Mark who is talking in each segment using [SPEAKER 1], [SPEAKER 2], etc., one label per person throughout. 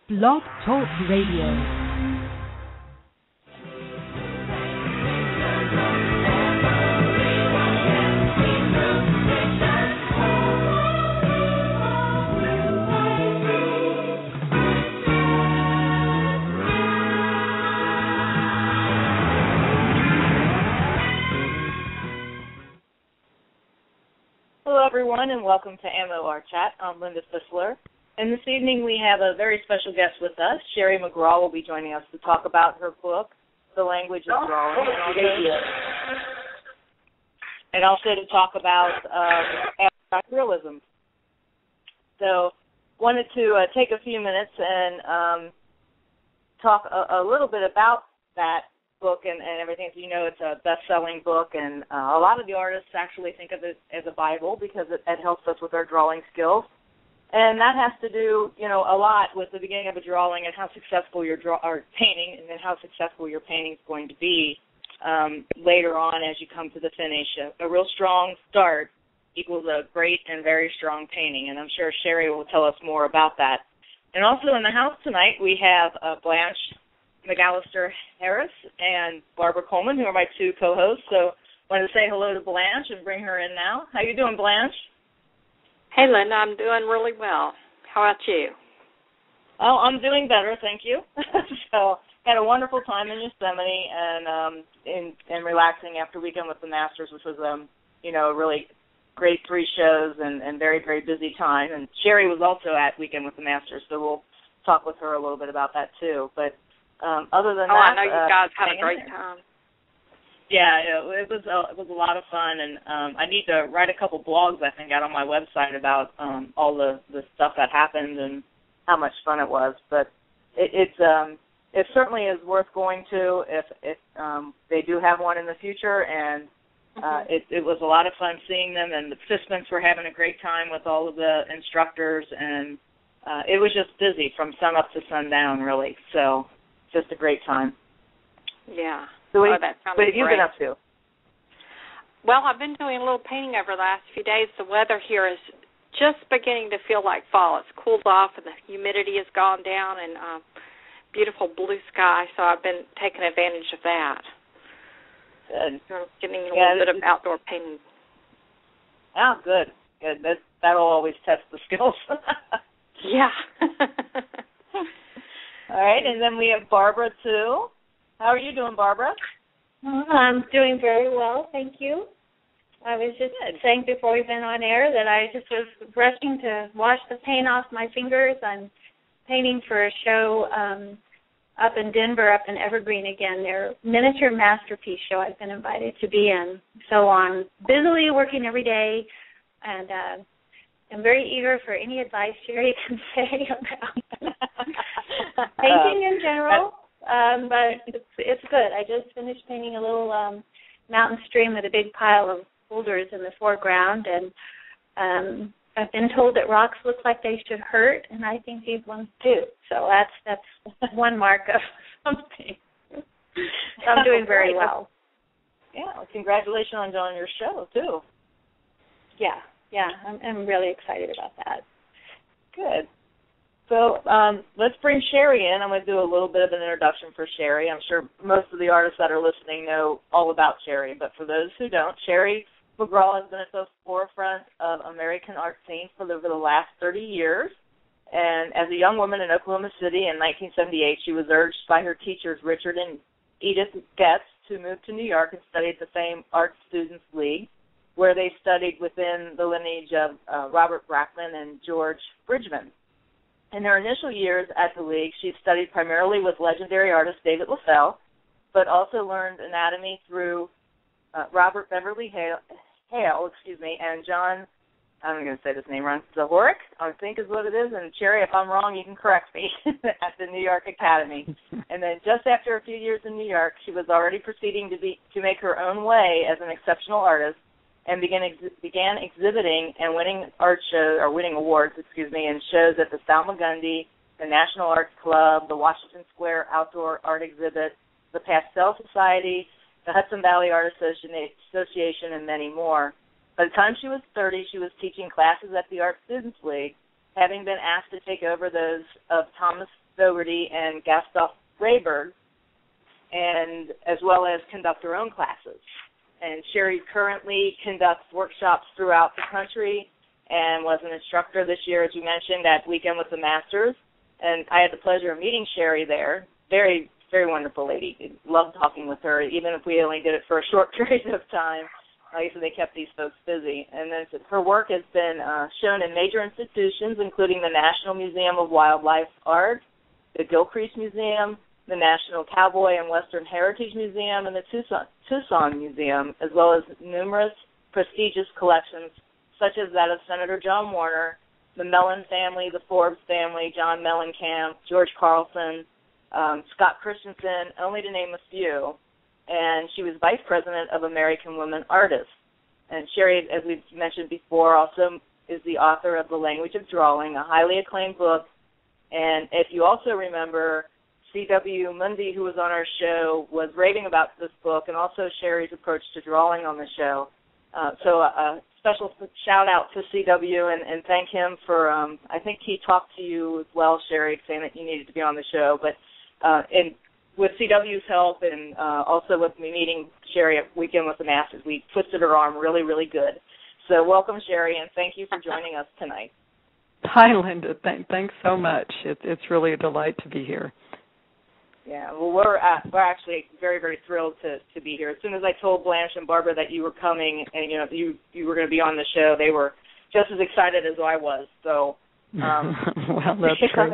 [SPEAKER 1] Blog Talk Radio.
[SPEAKER 2] Hello, everyone, and welcome to AMO Art Chat. I'm Linda Fisler, and this evening we have a very special guest with us. Sherrie McGraw will be joining us to talk about her book, The Language of Drawing, and also to talk about abstract realism. So, wanted to take a few minutes and talk a little bit about that book and everything. So, you know, it's a best-selling book, and a lot of the artists actually think of it as a Bible because it helps us with our drawing skills. And that has to do, you know, a lot with the beginning of a drawing and how successful your painting, and then how successful your painting is going to be later on as you come to the finish. A real strong start equals a great and very strong painting, and I'm sure Sherrie will tell us more about that. And also in the house tonight we have Blanche McAlister Harris and Barbara Coleman, who are my two co-hosts. So I wanted to say hello to Blanche and bring her in now. How you doing, Blanche?
[SPEAKER 3] Hey, Linda, I'm doing really well. How about you?
[SPEAKER 2] Oh, I'm doing better, thank you. So had a wonderful time in Yosemite and relaxing after Weekend with the Masters, which was you know, a really great 3 shows and very, very busy time. And Sherrie was also at Weekend with the Masters, so we'll talk with her a little bit about that too. But other than that,
[SPEAKER 3] I know you guys had a great time.
[SPEAKER 2] Yeah, it was a lot of fun, and I need to write a couple blogs, I think, out on my website about all the stuff that happened and how much fun it was. But it certainly is worth going to if they do have one in the future, and it was a lot of fun seeing them, and the participants were having a great time with all of the instructors, and it was just busy from sun up to sundown, really. So just a great time.
[SPEAKER 3] Yeah.
[SPEAKER 2] So what
[SPEAKER 3] that
[SPEAKER 2] have you been up to?
[SPEAKER 3] Well, I've been doing a little painting over the last few days. The weather here is just beginning to feel like fall. It's cooled off and the humidity has gone down, and beautiful blue sky, so I've been taking advantage of that.
[SPEAKER 2] Good.
[SPEAKER 3] Getting a little bit of outdoor painting.
[SPEAKER 2] Oh, good. Good. That'll always test the skills.
[SPEAKER 3] Yeah.
[SPEAKER 2] All right, and then we have Barbara, too. How are you doing, Barbara?
[SPEAKER 4] I'm doing very well, thank you. I was just saying before we went on air that I just was rushing to wash the paint off my fingers. I'm painting for a show up in Denver, up in Evergreen again. Their miniature masterpiece show I've been invited to be in. So I'm busily working every day, and I'm very eager for any advice Sherrie can say about painting in general. But it's good. I just finished painting a little mountain stream with a big pile of boulders in the foreground, and I've been told that rocks look like they should hurt, and I think these ones do. So that's one mark of something. So I'm doing very well.
[SPEAKER 2] Yeah, well, congratulations on doing your show, too.
[SPEAKER 4] Yeah, I'm really excited about that.
[SPEAKER 2] Good. So let's bring Sherrie in. I'm going to do a little bit of an introduction for Sherrie. I'm sure most of the artists that are listening know all about Sherrie, but for those who don't, Sherrie McGraw has been at the forefront of American art scene for over the last 30 years. And as a young woman in Oklahoma City in 1978, she was urged by her teachers, Richard and Edith Getz, to move to New York and study at the same Art Students League, where they studied within the lineage of Robert Brackman and George Bridgman. In her initial years at the League, she studied primarily with legendary artist David LaFell, but also learned anatomy through Robert Beverly Hale, and John, I'm going to say this name wrong, Zahorik, I think is what it is, and Sherrie, if I'm wrong, you can correct me, at the New York Academy. And then just after a few years in New York, she was already proceeding to make her own way as an exceptional artist, and began exhibiting and winning awards, in shows at the Salmagundi, the National Arts Club, the Washington Square Outdoor Art Exhibit, the Pastel Society, the Hudson Valley Art Association, and many more. By the time she was 30, she was teaching classes at the Art Students League, having been asked to take over those of Thomas Dougherty and Gustav Rehberg, and as well as conduct her own classes. And Sherrie currently conducts workshops throughout the country and was an instructor this year, as you mentioned, at Weekend with the Masters. And I had the pleasure of meeting Sherrie there. Very, very wonderful lady. Loved talking with her, even if we only did it for a short period of time. Like I said, they kept these folks busy. And then her work has been shown in major institutions, including the National Museum of Wildlife Art, the Gilcrease Museum, the National Cowboy and Western Heritage Museum, and the Tucson Museum, as well as numerous prestigious collections, such as that of Senator John Warner, the Mellon family, the Forbes family, John Mellencamp, George Carlson, Scott Christensen, only to name a few. And she was vice president of American Women Artists. And Sherrie, as we've mentioned before, also is the author of The Language of Drawing, a highly acclaimed book. And if you also remember, C.W. Mundy, who was on our show, was raving about this book, and also Sherrie's approach to drawing on the show. So a special shout-out to C.W. and thank him for, I think he talked to you as well, Sherrie, saying that you needed to be on the show. But with C.W.'s help and also with me meeting Sherrie at Weekend with the Masters, we twisted her arm really, really good. So welcome, Sherrie, and thank you for joining us tonight.
[SPEAKER 5] Hi, Linda. Thanks so much. It's really a delight to be here.
[SPEAKER 2] Yeah, well, we're actually very, very thrilled to be here. As soon as I told Blanche and Barbara that you were coming and you were going to be on the show, they were just as excited as I was. So,
[SPEAKER 5] well, that's true.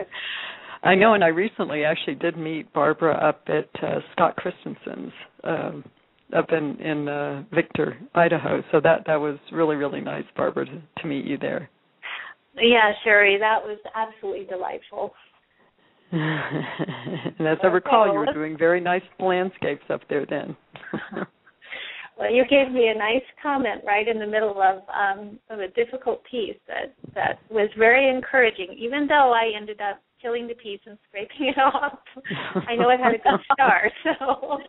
[SPEAKER 5] I know, and I recently actually did meet Barbara up at Scott Christensen's up in Victor, Idaho. So that was really, really nice, Barbara, to meet you there.
[SPEAKER 4] Yeah, Sherrie, that was absolutely delightful.
[SPEAKER 5] And as I recall, you were doing very nice landscapes up there then.
[SPEAKER 4] Well, you gave me a nice comment right in the middle of a difficult piece that was very encouraging. Even though I ended up killing the piece and scraping it off, I know it had a good start. So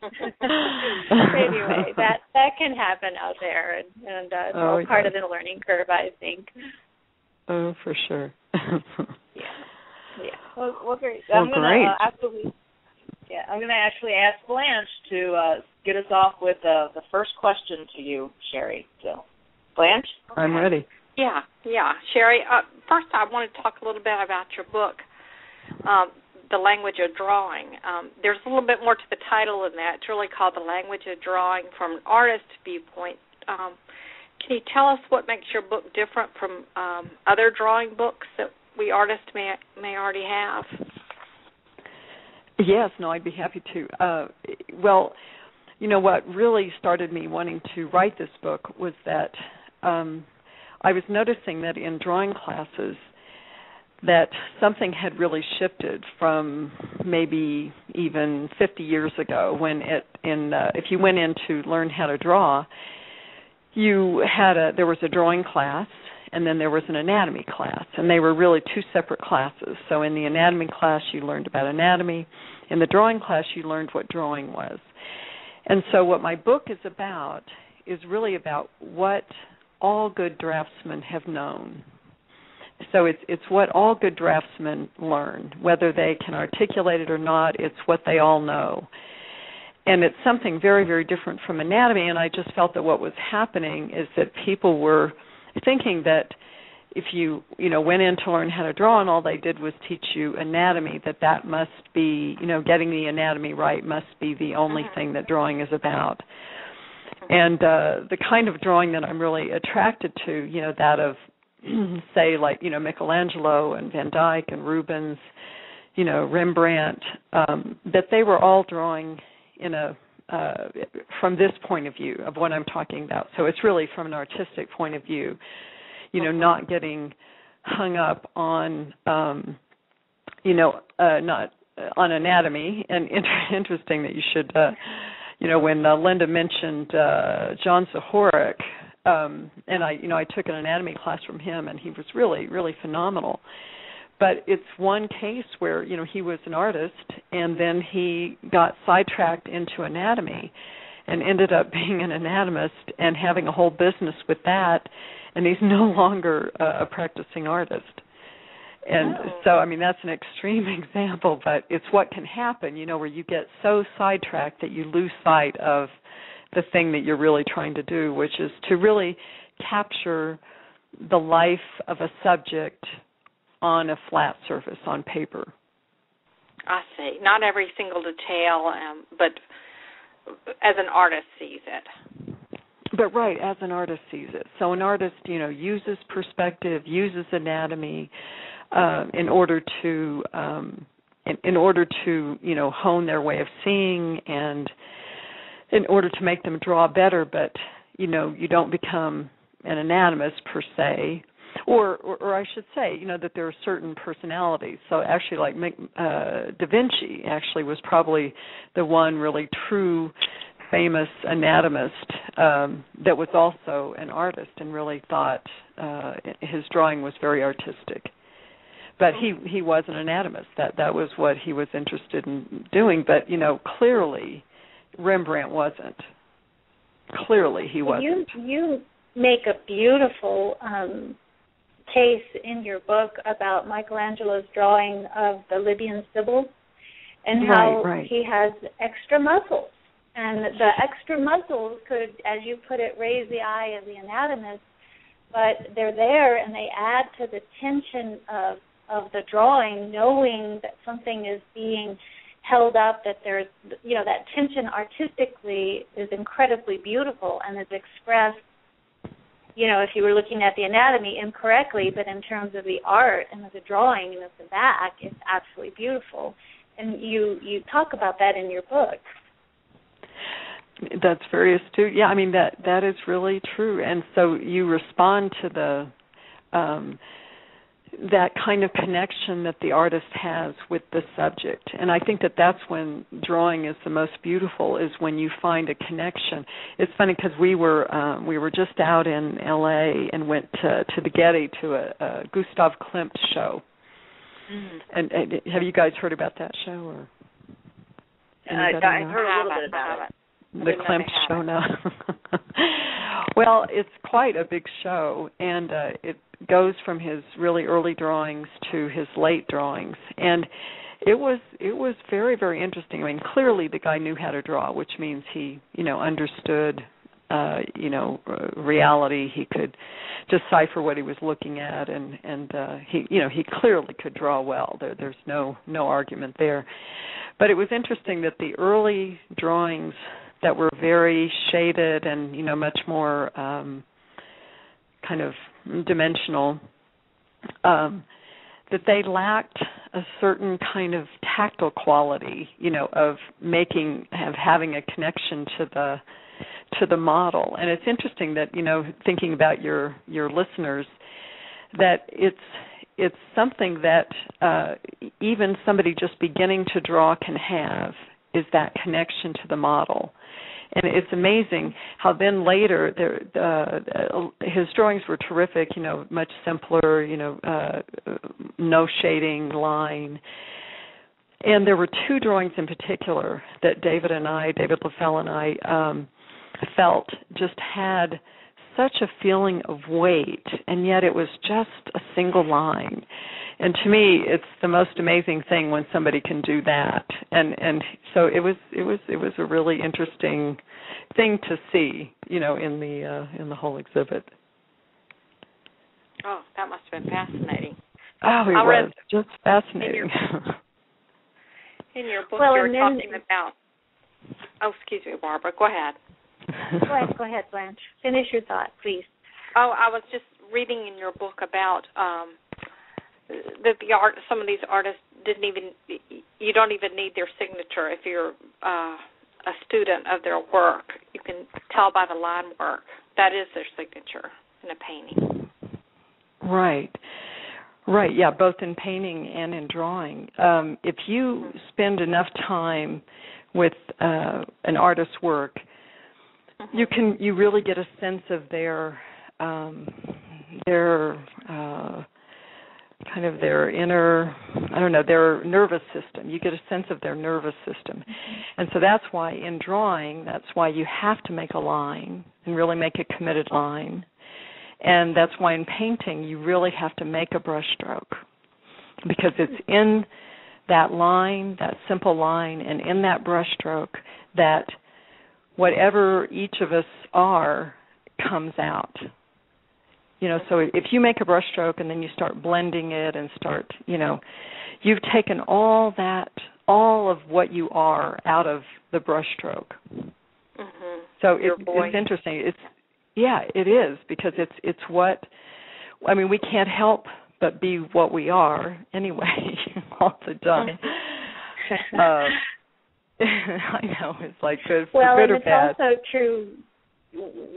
[SPEAKER 4] anyway, that can happen out there, and it's all part of the learning curve, I think.
[SPEAKER 5] Oh, for sure.
[SPEAKER 2] Yeah. Well, great.
[SPEAKER 5] I'm going
[SPEAKER 2] to actually ask Blanche to get us off with the first question to you, Sherrie. So, Blanche?
[SPEAKER 3] Okay.
[SPEAKER 5] I'm ready.
[SPEAKER 3] Yeah. Sherrie, first I want to talk a little bit about your book, The Language of Drawing. There's a little bit more to the title than that. It's really called The Language of Drawing from an Artist's Viewpoint. Can you tell us what makes your book different from other drawing books that we artists may already have?
[SPEAKER 5] Yes, no, I'd be happy to. Well, what really started me wanting to write this book was that I was noticing that in drawing classes that something had really shifted from maybe even 50 years ago when if you went in to learn how to draw, there was a drawing class, and then there was an anatomy class, and they were really two separate classes. So in the anatomy class, you learned about anatomy. In the drawing class, you learned what drawing was. And so what my book is about is really about what all good draftsmen have known. So it's what all good draftsmen learn. Whether they can articulate it or not, it's what they all know. And it's something very, very different from anatomy, and I just felt that what was happening is that people were thinking that if you went in to learn how to draw and all they did was teach you anatomy, that must be, getting the anatomy right must be the only thing that drawing is about. And the kind of drawing that I'm really attracted to, that of, say, like, Michelangelo and Van Dyck and Rubens, Rembrandt, that they were all drawing from this point of view of what I'm talking about. So it's really from an artistic point of view, not getting hung up on, not on anatomy. And interesting that you should, when Linda mentioned John Zahorik, and I took an anatomy class from him, and he was really, really phenomenal. But it's one case where, he was an artist, and then he got sidetracked into anatomy and ended up being an anatomist and having a whole business with that, and he's no longer a practicing artist. And so, I mean, that's an extreme example, but it's what can happen, you know, where you get so sidetracked that you lose sight of the thing that you're really trying to do, which is to really capture the life of a subject on a flat surface, on paper.
[SPEAKER 3] I see. Not every single detail, but as an artist sees it.
[SPEAKER 5] But right, as an artist sees it. So an artist, you know, uses perspective, uses anatomy in order to you know, hone their way of seeing, and in order to make them draw better. But you know, you don't become an anatomist per se. Or I should say, you know, that there are certain personalities. So actually, like Da Vinci actually was probably the one really true famous anatomist that was also an artist and really thought his drawing was very artistic. But he was an anatomist. That was what he was interested in doing. But, you know, clearly Rembrandt wasn't. Clearly he wasn't.
[SPEAKER 4] You make a beautiful case in your book about Michelangelo's drawing of the Libyan Sibyl and how he has extra muscles. And the extra muscles could, as you put it, raise the eye of the anatomist, but they're there and they add to the tension of the drawing, knowing that something is being held up, that there's, you know, that tension artistically is incredibly beautiful and is expressed, you know, if you were looking at the anatomy incorrectly, but in terms of the art and of the drawing and of the back, it's absolutely beautiful. And you talk about that in your book.
[SPEAKER 5] That's very astute. Yeah, I mean, that is really true. And so you respond to the that kind of connection that the artist has with the subject. And I think that that's when drawing is the most beautiful, is when you find a connection. It's funny because we were just out in L.A. and went to the Getty to a Gustav Klimt show. And have you guys heard about that show? Or
[SPEAKER 2] I've heard a little bit about it.
[SPEAKER 5] The Klimt show now. Well, it's quite a big show, and it goes from his really early drawings to his late drawings, and it was very, very interesting. I mean, clearly the guy knew how to draw, which means he, you know, understood, reality. He could decipher what he was looking at, and he, you know, he clearly could draw well. There's no argument there. But it was interesting that the early drawings that were very shaded and, you know, much more kind of dimensional, that they lacked a certain kind of tactile quality, you know, of having a connection to the model. And it's interesting that, you know, thinking about your listeners, that it's something that even somebody just beginning to draw can have, is that connection to the model. And it's amazing how then later his drawings were terrific, you know, much simpler, you know, no shading, line. And there were two drawings in particular that David LaFell and I felt just had such a feeling of weight, and yet it was just a single line. And to me, it's the most amazing thing when somebody can do that. And so it was a really interesting thing to see, you know, in the whole exhibit.
[SPEAKER 3] Oh, that must have been fascinating.
[SPEAKER 5] Oh, it was just fascinating.
[SPEAKER 3] In your book, you were talking about. Oh, excuse me, Barbara. Go ahead.
[SPEAKER 4] Go ahead, Blanche. Finish your thought, please.
[SPEAKER 3] Oh, I was just reading in your book about that some of these artists you don't even need their signature if you're a student of their work. You can tell by the line work. That is their signature in a painting. Right, yeah, both in painting and in drawing. If you spend enough time with an artist's work, you really get a sense of their kind of their inner, their nervous system. You get a sense of their nervous system. And so that's why in drawing, that's why you have to make a line and really make a committed line. And that's why in painting, you really have to make a brush stroke.
[SPEAKER 5] because it's in that line, that simple line, and in that brushstroke that whatever each of us are comes out. So if you make a brushstroke and then you start blending it and start, you've taken all of what you are out of the brushstroke.
[SPEAKER 3] Mm-hmm.
[SPEAKER 5] So it's interesting. It is, because it's what, we can't help but be what we are anyway all the time. I know, it's like good for good or bad.
[SPEAKER 4] Well, it's also true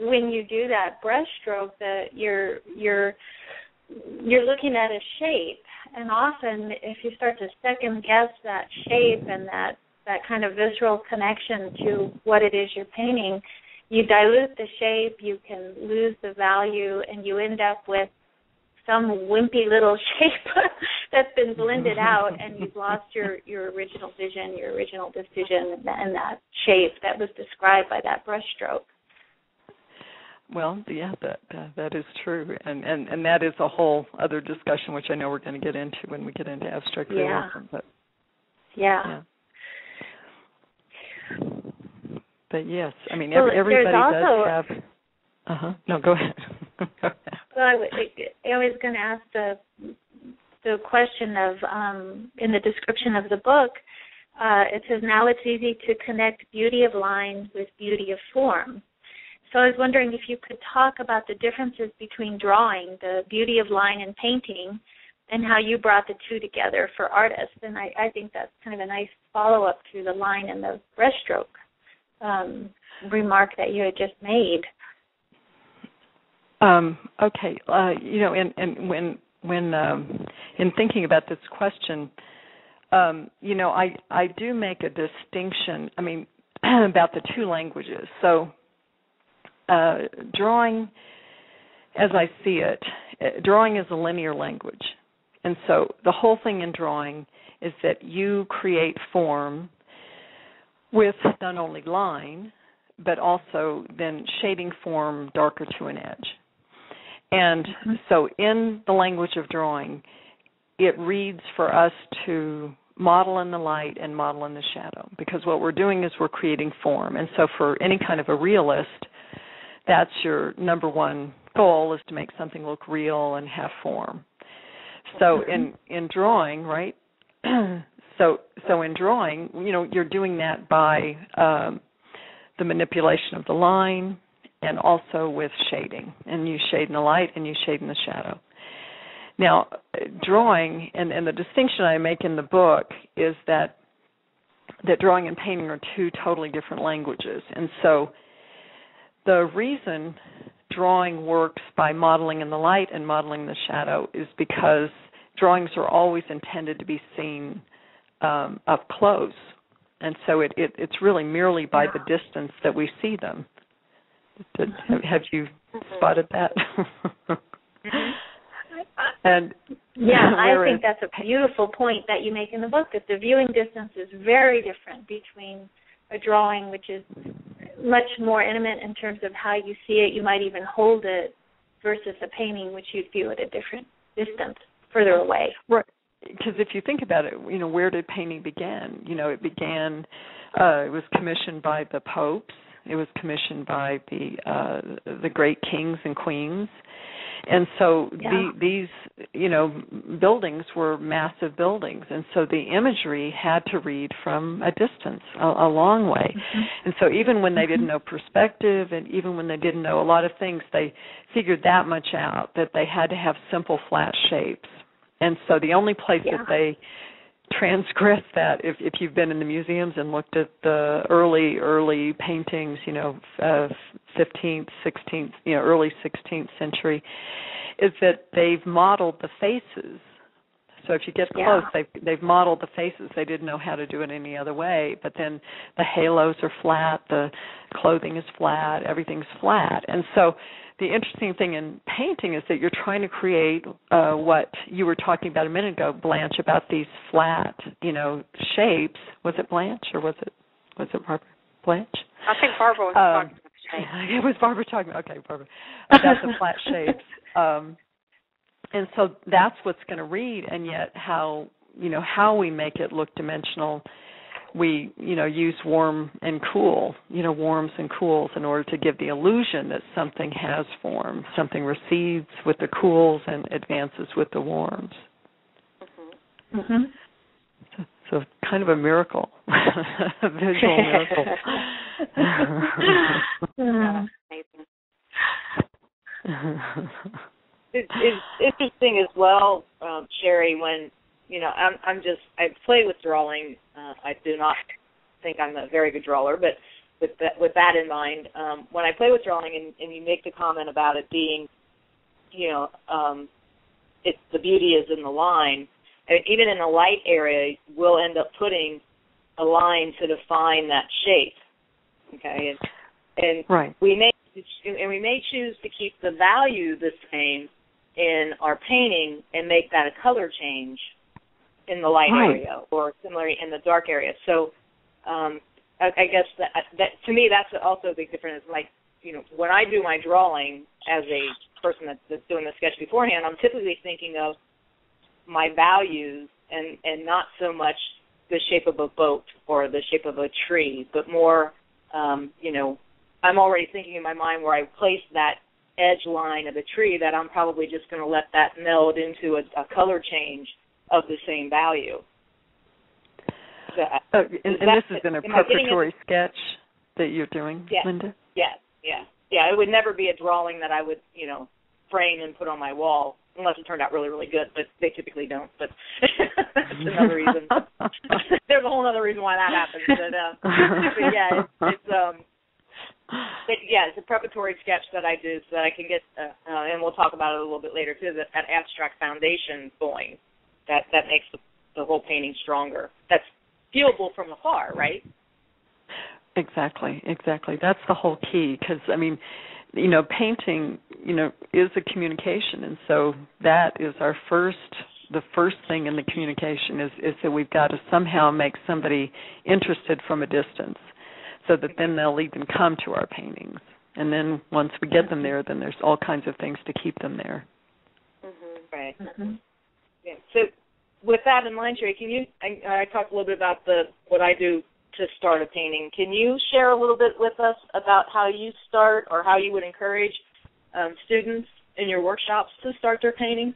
[SPEAKER 4] when you do that brushstroke that you're looking at a shape, and often if you start to second guess that shape and that kind of visceral connection to what it is you're painting, you dilute the shape, you can lose the value, and you end up with some wimpy little shape that's been blended out, and you've lost your original vision, your original decision, and that shape that was described by that brushstroke.
[SPEAKER 5] Well, yeah, that is true, and that is a whole other discussion, which I know we're going to get into when we get into abstract realism. But But yes, everybody does have. No, go ahead.
[SPEAKER 4] Well, I was going to ask the question of in the description of the book. It says, now it's easy to connect beauty of line with beauty of form. So I was wondering if you could talk about the differences between drawing, the beauty of line, and painting, and how you brought the two together for artists. And I think that's kind of a nice follow-up to the line and the brushstroke remark that you had just made.
[SPEAKER 5] Okay. And when in thinking about this question, I do make a distinction, about the two languages. So drawing, as I see it, drawing is a linear language. And so the whole thing in drawing is that you create form with not only line, but also then shading form darker to an edge. And so in the language of drawing, it reads for us to model in the light and model in the shadow, because what we're doing is we're creating form. And so for any kind of a realist, that's your number one goal, is to make something look real and have form. So in drawing, right? So in drawing, you're doing that by the manipulation of the line and also with shading. And you shade in the light and you shade in the shadow. Now, drawing, and the distinction I make in the book is that drawing and painting are two totally different languages. And so the reason drawing works by modeling in the light and modeling in the shadow is because drawings are always intended to be seen up close. And so it's really merely by the distance that we see them. Have you spotted that? And
[SPEAKER 4] I think that's a beautiful point that you make in the book, that the viewing distance is very different between a drawing, which is much more intimate in terms of how you see it, you might even hold it, versus a painting, which you'd view at a different distance, further away.
[SPEAKER 5] Right. Because if you think about it, where did painting begin? It began, it was commissioned by the popes. It was commissioned by the great kings and queens. And so these, buildings were massive buildings. And so the imagery had to read from a distance, a long way. And so even when they didn't know perspective, and even when they didn't know a lot of things, they figured that much out, that they had to have simple flat shapes. And so the only place that they transgress that, if you've been in the museums and looked at the early paintings, 15th, 16th, early 16th century, is that they've modeled the faces. So if you get close, they've modeled the faces. They didn't know how to do it any other way. But then the halos are flat, the clothing is flat, everything's flat. And so the interesting thing in painting is that you're trying to create what you were talking about a minute ago, Blanche, about these flat, shapes. Was it Blanche or was it Barbara? Blanche?
[SPEAKER 3] I think Barbara was talking about shapes.
[SPEAKER 5] It was Barbara talking about, okay, Barbara. About the flat shapes. And so that's what's going to read, and yet how we make it look dimensional, we, use warm and cool, warms and cools in order to give the illusion that something has form. Something recedes with the cools and advances with the warms.
[SPEAKER 3] Mm-hmm.
[SPEAKER 5] Mm-hmm. So kind of a miracle, a visual miracle.
[SPEAKER 3] Amazing.
[SPEAKER 2] It's interesting as well, Sherrie, when, I play with drawing. I do not think I'm a very good drawer, but with that in mind, when I play with drawing and you make the comment about it being, it's the beauty is in the line, I mean, even in the light area, we'll end up putting a line to define that shape, okay? And
[SPEAKER 5] right.
[SPEAKER 2] we may choose to keep the value the same in our painting and make that a color change in the light
[SPEAKER 5] right.
[SPEAKER 2] area, or similarly in the dark area. So I guess that to me that's also a big difference. Like, when I do my drawing as a person that's doing the sketch beforehand, I'm typically thinking of my values and not so much the shape of a boat or the shape of a tree, but more, I'm already thinking in my mind where I place that edge line of a tree that I'm probably just going to let that meld into a color change of the same value. So,
[SPEAKER 5] and this is in a preparatory sketch that you're doing,
[SPEAKER 2] yes,
[SPEAKER 5] Linda?
[SPEAKER 2] Yeah. It would never be a drawing that I would, frame and put on my wall, unless it turned out really, really good, but they typically don't. But that's another reason. There's a whole other reason why that happens. But yeah, it's a preparatory sketch that I do so that I can get, and we'll talk about it a little bit later too, that abstract foundation going. That makes the whole painting stronger. That's viewable from afar, right?
[SPEAKER 5] Exactly. That's the whole key, because, painting, is a communication, and so that is the first thing in the communication is that we've got to somehow make somebody interested from a distance, so that then they'll even come to our paintings. And then once we get them there, then there's all kinds of things to keep them there.
[SPEAKER 2] Mm-hmm. Right. Mm-hmm. Yeah. So with that in mind, Sherrie, I talked a little bit about what I do to start a painting. Can you share a little bit with us about how you start, or how you would encourage students in your workshops to start their paintings?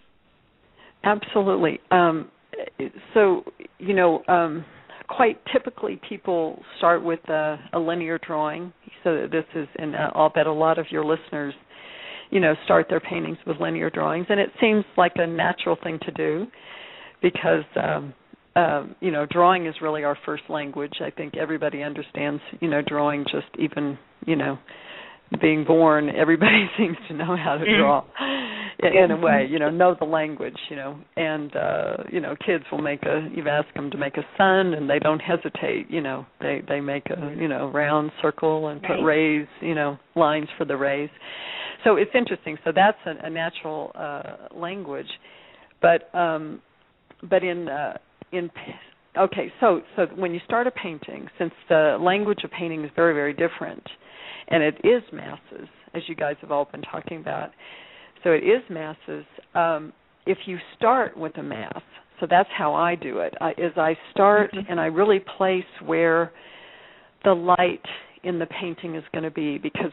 [SPEAKER 2] Absolutely.
[SPEAKER 5] Quite typically people start with a linear drawing. So this is, and I'll bet a lot of your listeners, start their paintings with linear drawings. And it seems like a natural thing to do because, drawing is really our first language. I think everybody understands, drawing, just even, being born, everybody seems to know how to draw in a way, know the language, and, kids will you've asked them to make a sun and they don't hesitate, they make a, round circle and put rays, lines for the rays. So it's interesting. So that's a natural language. But so when you start a painting, since the language of painting is very, very different, and it is masses, as you guys have all been talking about, so it is masses, if you start with a mass, so that's how I do it, is I start and I really place where the light in the painting is going to be, because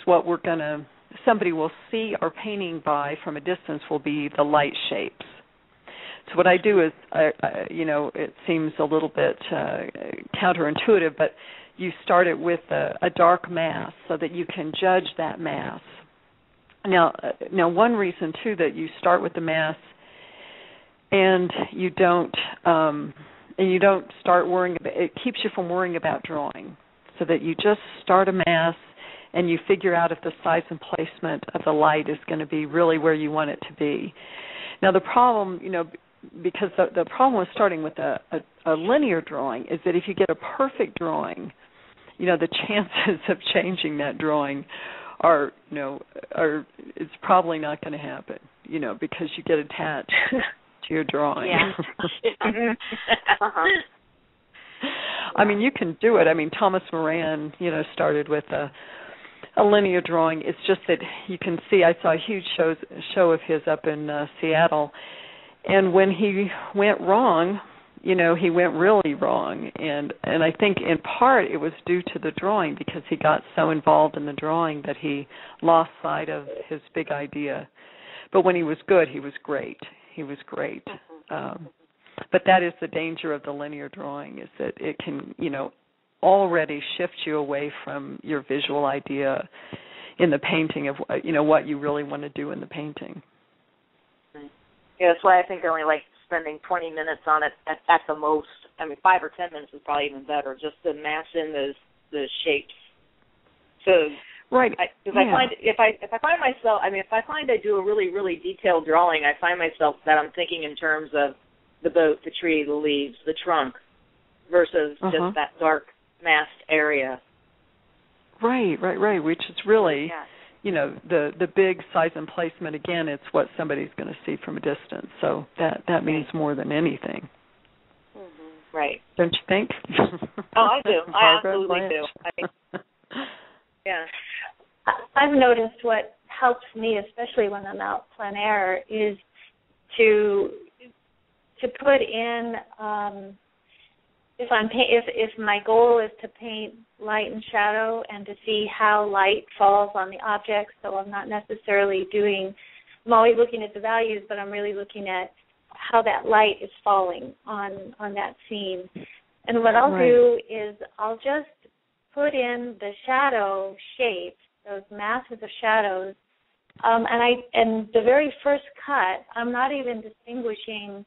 [SPEAKER 5] somebody will see our painting by from a distance will be the light shapes. So what I do is, it seems a little bit counterintuitive, but you start it with a dark mass so that you can judge that mass. Now, one reason too that you start with the mass and you don't start worrying about it, keeps you from worrying about drawing, so that you just start a mass and you figure out if the size and placement of the light is going to be really where you want it to be. Now, the problem, because the problem with starting with a linear drawing is that if you get a perfect drawing, the chances of changing that drawing are it's probably not going to happen, because you get attached to your drawing.
[SPEAKER 3] Yeah.
[SPEAKER 5] I mean, you can do it. I mean, Thomas Moran, started with a linear drawing. It's just that you can see, I saw a huge show of his up in Seattle, and when he went wrong, he went really wrong. And I think in part it was due to the drawing, because he got so involved in the drawing that he lost sight of his big idea. But when he was good, he was great. He was great. But that is the danger of the linear drawing, is that it can, already shift you away from your visual idea in the painting of, what you really want to do in the painting.
[SPEAKER 2] Yeah, that's why I think I only like spending 20 minutes on it at the most. 5 or 10 minutes is probably even better, just to mash in those shapes. So,
[SPEAKER 5] right.
[SPEAKER 2] Because I find if I find I do a really, really detailed drawing, I find myself that I'm thinking in terms of the boat, the tree, the leaves, the trunk, versus just that dark masked area. Right,
[SPEAKER 5] which is really, the big size and placement, again, it's what somebody's going to see from a distance. So that means more than anything.
[SPEAKER 2] Right.
[SPEAKER 5] Don't you think?
[SPEAKER 2] Oh, I do. I absolutely do. Yeah.
[SPEAKER 4] I've noticed what helps me, especially when I'm out plein air, is to put in, if my goal is to paint light and shadow and to see how light falls on the object, so I'm not necessarily I'm always looking at the values, but I'm really looking at how that light is falling on that scene. And what I'll do is I'll just put in the shadow shapes, those masses of shadows, and the very first cut, I'm not even distinguishing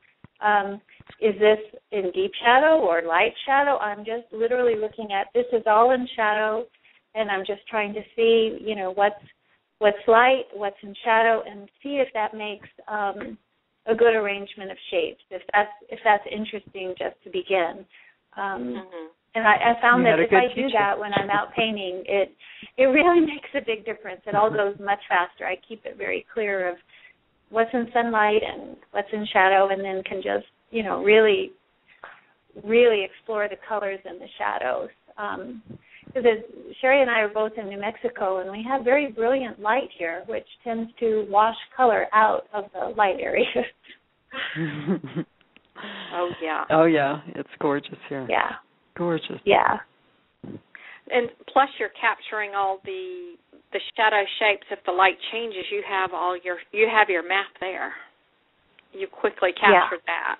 [SPEAKER 4] is this in deep shadow or light shadow? I'm just literally looking at, this is all in shadow, and I'm just trying to see, what's light, what's in shadow, and see if that makes a good arrangement of shapes, if that's interesting just to begin. And I found that if I do that when I'm out painting, it really makes a big difference. It all goes much faster. I keep it very clear of what's in sunlight and what's in shadow, and then can just, really, really explore the colors and the shadows. Because Sherrie and I are both in New Mexico, and we have very brilliant light here, which tends to wash color out of the light areas.
[SPEAKER 5] Oh, yeah. It's gorgeous here.
[SPEAKER 4] Yeah.
[SPEAKER 5] Gorgeous.
[SPEAKER 4] Yeah.
[SPEAKER 3] And plus you're capturing all the shadow shapes. If the light changes, you have your map there. You quickly captured that.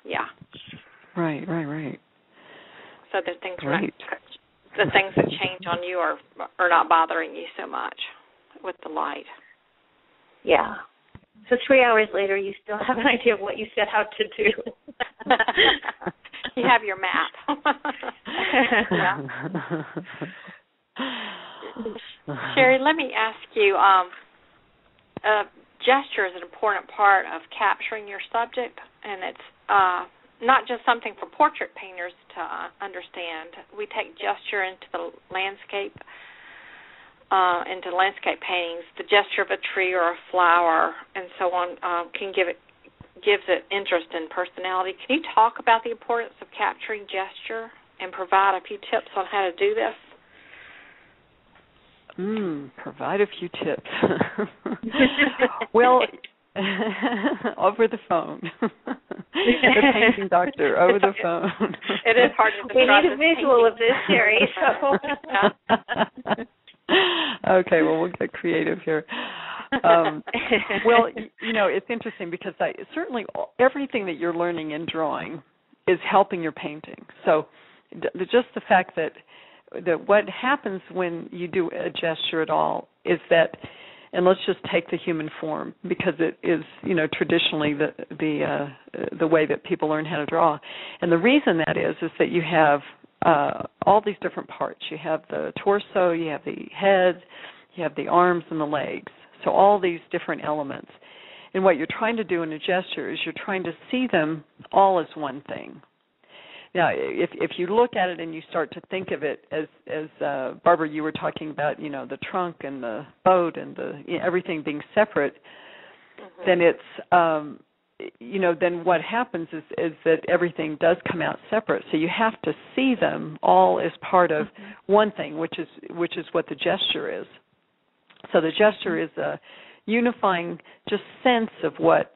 [SPEAKER 3] Yeah.
[SPEAKER 5] Right.
[SPEAKER 3] So the things that change on you are not bothering you so much with the light.
[SPEAKER 4] Yeah. So 3 hours later, you still have an idea of what you set out to do.
[SPEAKER 3] You have your map. Sherrie, let me ask you, gesture is an important part of capturing your subject, and it's not just something for portrait painters to understand. We take gesture into the landscape paintings. The gesture of a tree or a flower and so on gives it interest and personality. Can you talk about the importance of capturing gesture and provide a few tips on how to do this?
[SPEAKER 5] Provide a few tips. Well, over the phone. The painting doctor, over the phone.
[SPEAKER 3] It is hard to describe.
[SPEAKER 4] We need a visual of this, Sherrie.
[SPEAKER 5] Okay, well, we'll get creative here. Well, it's interesting because certainly everything that you're learning in drawing is helping your painting. So just the fact that what happens when you do a gesture at all is that, and let's just take the human form because it is, traditionally the way that people learn how to draw. And the reason that is that you have all these different parts. You have the torso, you have the head, you have the arms and the legs. So all these different elements. And what you're trying to do in a gesture is you're trying to see them all as one thing. Now, if you look at it and you start to think of it as Barbara, you were talking about, the trunk and the boat and everything being separate, then then what happens is that everything does come out separate. So you have to see them all as part of one thing, which is what the gesture is. So the gesture is a unifying just sense of what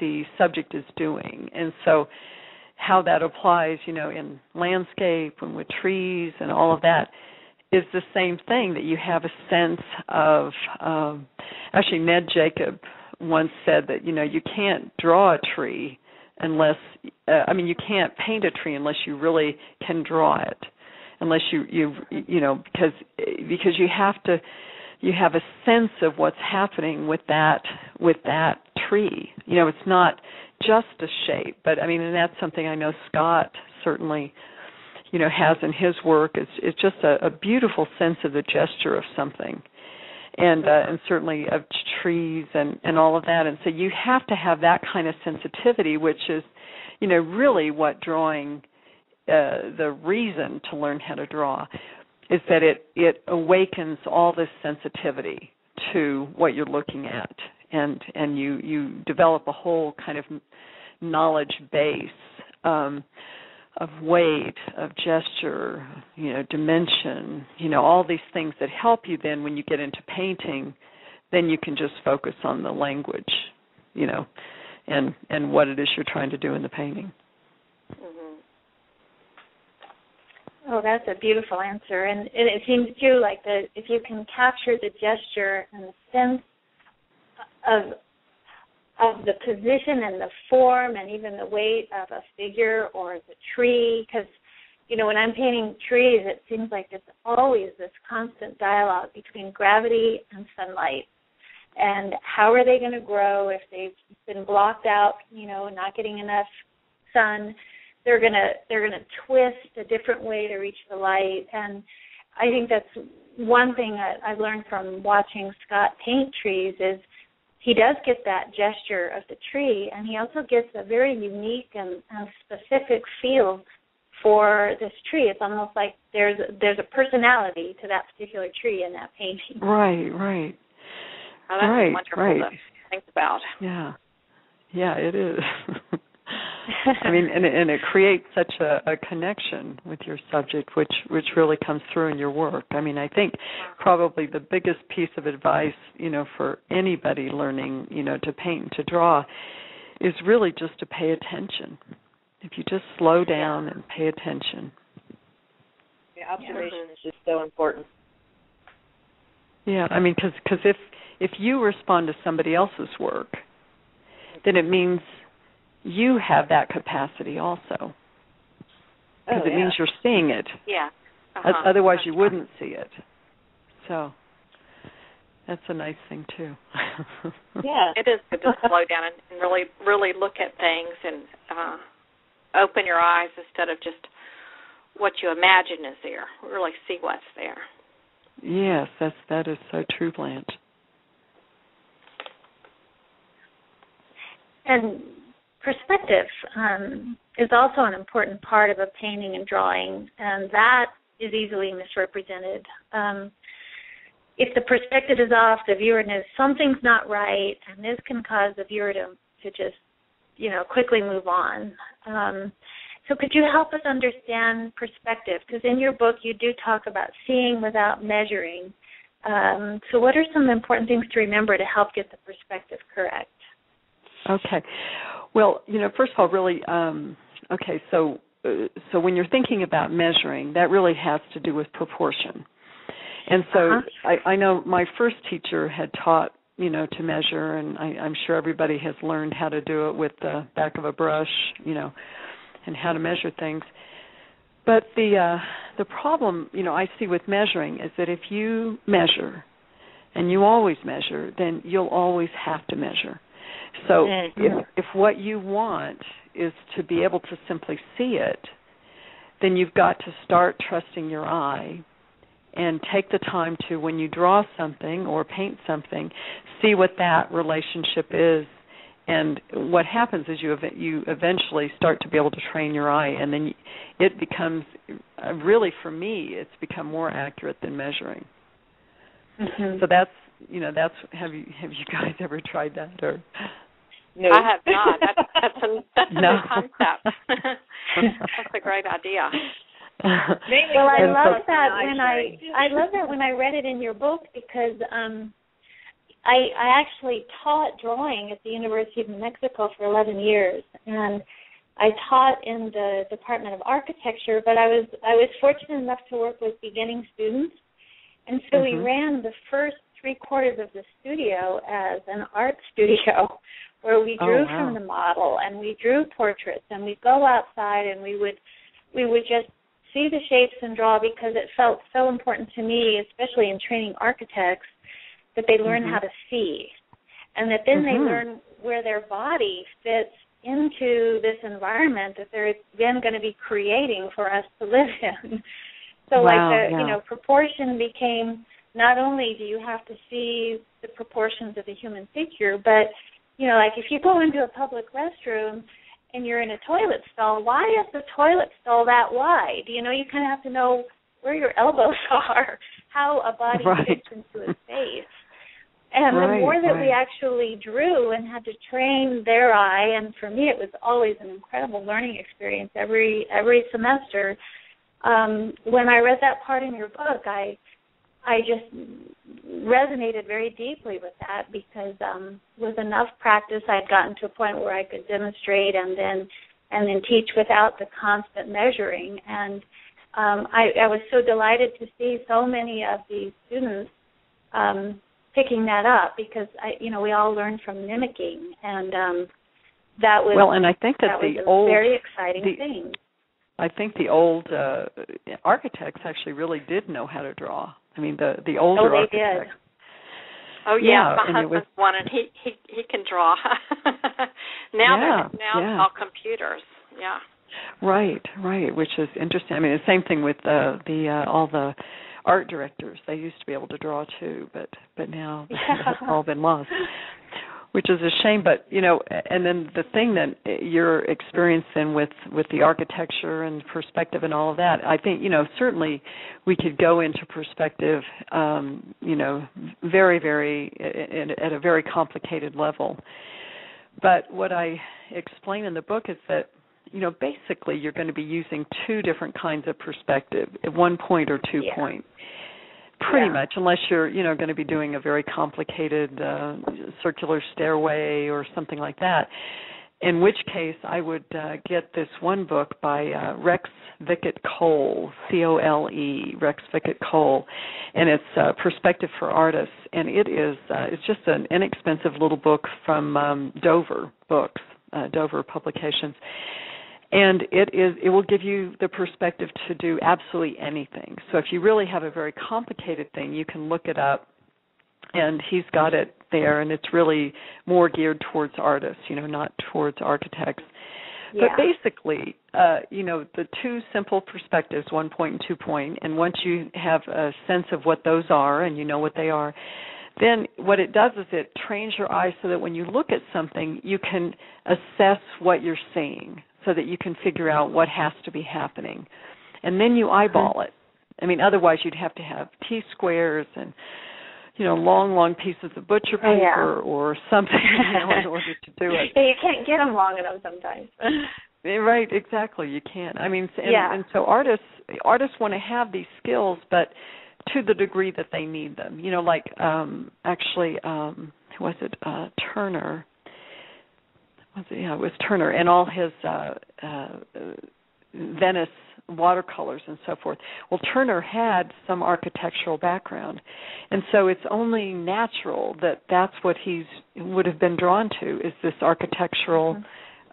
[SPEAKER 5] the subject is doing. And so how that applies, in landscape and with trees and all of that is the same thing, that you have a sense of, actually Ned Jacob once said that, you can't draw a tree unless, you can't paint a tree unless you really can draw it, unless because you have a sense of what's happening with that tree. It's not just a shape, but and that's something I know Scott certainly, has in his work. It's just a beautiful sense of the gesture of something, and certainly of trees and all of that. And so you have to have that kind of sensitivity, which is, really what drawing, the reason to learn how to draw is that it awakens all this sensitivity to what you're looking at, and you develop a whole kind of knowledge base of weight, of gesture, dimension, all these things that help you then when you get into painting. Then you can just focus on the language, and what it is you're trying to do in the painting.
[SPEAKER 4] Oh, that's a beautiful answer. And it seems, too, like if you can capture the gesture and the sense of the position and the form and even the weight of a figure or the tree, because, when I'm painting trees, it seems like there's always this constant dialogue between gravity and sunlight. And how are they going to grow if they've been blocked out, not getting enough sun? They're gonna twist a different way to reach the light, and I think that's one thing that I've learned from watching Scott paint trees is he does get that gesture of the tree, and he also gets a very unique and specific feel for this tree. It's almost like there's a personality to that particular tree in that painting.
[SPEAKER 5] Right.
[SPEAKER 3] Oh, that's wonderful to think about.
[SPEAKER 5] Yeah, it is. And it creates such a connection with your subject, which really comes through in your work. I think probably the biggest piece of advice, for anybody learning, to paint and to draw, is really just to pay attention. If you just slow down and pay attention.
[SPEAKER 2] Yeah, observation is just so important.
[SPEAKER 5] Yeah, because if you respond to somebody else's work, then it means you have that capacity also, because it means you're seeing it.
[SPEAKER 3] Yeah.
[SPEAKER 5] Otherwise, you wouldn't see it. So that's a nice thing too.
[SPEAKER 3] Yeah, it is good to slow down and really look at things and open your eyes instead of just what you imagine is there. Really see what's there.
[SPEAKER 5] Yes, that is so true, Blanche.
[SPEAKER 4] And perspective is also an important part of a painting and drawing, and that is easily misrepresented. If the perspective is off, the viewer knows something's not right, and this can cause the viewer to just, quickly move on. So could you help us understand perspective? Because in your book you do talk about seeing without measuring. So what are some important things to remember to help get the perspective correct?
[SPEAKER 5] Okay. Well, first of all, really, so when you're thinking about measuring, that really has to do with proportion. And so I know my first teacher had taught, to measure, and I'm sure everybody has learned how to do it with the back of a brush, and how to measure things. But the problem, I see with measuring is that if you measure, and you always measure, then you'll always have to measure. So if what you want is to be able to simply see it, then you've got to start trusting your eye and take the time to, when you draw something or paint something, see what that relationship is. And what happens is you eventually start to be able to train your eye, and then it becomes, really for me, it's become more accurate than measuring. Mm-hmm. So have you guys ever tried that? Or
[SPEAKER 2] No.
[SPEAKER 3] I have not. That's a
[SPEAKER 5] No.
[SPEAKER 3] new concept. That's a great idea.
[SPEAKER 4] Well, I love that when I read it in your book, because I actually taught drawing at the University of New Mexico for 11 years, and I taught in the Department of Architecture, but I was fortunate enough to work with beginning students, and so we ran the first 3/4 of the studio as an art studio, where we drew from the model, and we drew portraits, and we'd go outside, and we would just see the shapes and draw, because it felt so important to me, especially in training architects, that they learn how to see, and that then they learn where their body fits into this environment that they're then going to be creating for us to live in. So proportion became, not only do you have to see the proportions of the human figure, but, like if you go into a public restroom and you're in a toilet stall, why is the toilet stall that wide? You kind of have to know where your elbows are, how a body fits into a space. And the more that we actually drew and had to train their eye, and for me it was always an incredible learning experience every semester. When I read that part in your book, I just resonated very deeply with that, because with enough practice I'd gotten to a point where I could demonstrate and then teach without the constant measuring. And I was so delighted to see so many of these students picking that up, because we all learn from mimicking, and that was
[SPEAKER 5] and I think that
[SPEAKER 4] was a very exciting thing.
[SPEAKER 5] I think the old architects actually really did know how to draw. I mean, the older architects.
[SPEAKER 4] Did.
[SPEAKER 3] Oh yeah, my husband's one, and he can draw. Now it's all computers. Yeah.
[SPEAKER 5] Right, which is interesting. I mean, the same thing with all the art directors. They used to be able to draw too, but now that's all been lost, which is a shame. But and then the thing that your experience then with the architecture and perspective and all of that, I think certainly we could go into perspective, very, very at a very complicated level. But what I explain in the book is that basically you're going to be using two different kinds of perspective at 1 point or 2 point. Pretty much, unless you're, going to be doing a very complicated circular stairway or something like that. In which case, I would get this one book by Rex Vickett Cole, C-O-L-E, Rex Vickett Cole, and it's Perspective for Artists, and it's just an inexpensive little book from Dover Books, Dover Publications. And it will give you the perspective to do absolutely anything. So if you really have a very complicated thing, you can look it up, and he's got it there, and it's really more geared towards artists, not towards architects. Yeah. But basically, the two simple perspectives, 1 point and 2 point, and once you have a sense of what those are and you know what they are, then what it does is it trains your eye so that when you look at something, you can assess what you're seeing, so that you can figure out what has to be happening. And then you eyeball it. I mean, otherwise you'd have to have T-squares and, long pieces of butcher paper or something in order to do it.
[SPEAKER 4] Yeah, you can't get them long enough sometimes.
[SPEAKER 5] Right, exactly. You can't. I mean, and so artists want to have these skills, but to the degree that they need them. Was it Turner? It was Turner and all his Venice watercolors and so forth. Well, Turner had some architectural background, and so it's only natural that that's what he would have been drawn to, is this architectural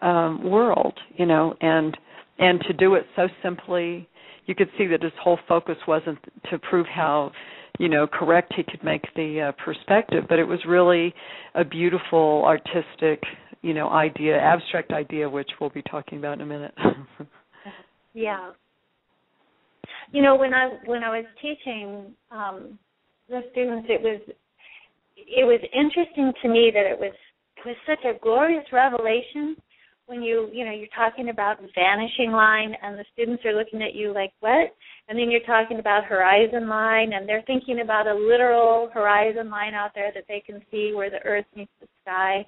[SPEAKER 5] world, and to do it so simply. You could see that his whole focus wasn't to prove how correct he could make the perspective, but it was really a beautiful artistic idea, abstract idea, which we'll be talking about in a minute.
[SPEAKER 4] Yeah. When I was teaching the students, it was interesting to me that it was such a glorious revelation when you're talking about vanishing line, and the students are looking at you like, what? And then you're talking about horizon line, and they're thinking about a literal horizon line out there that they can see where the earth meets the sky.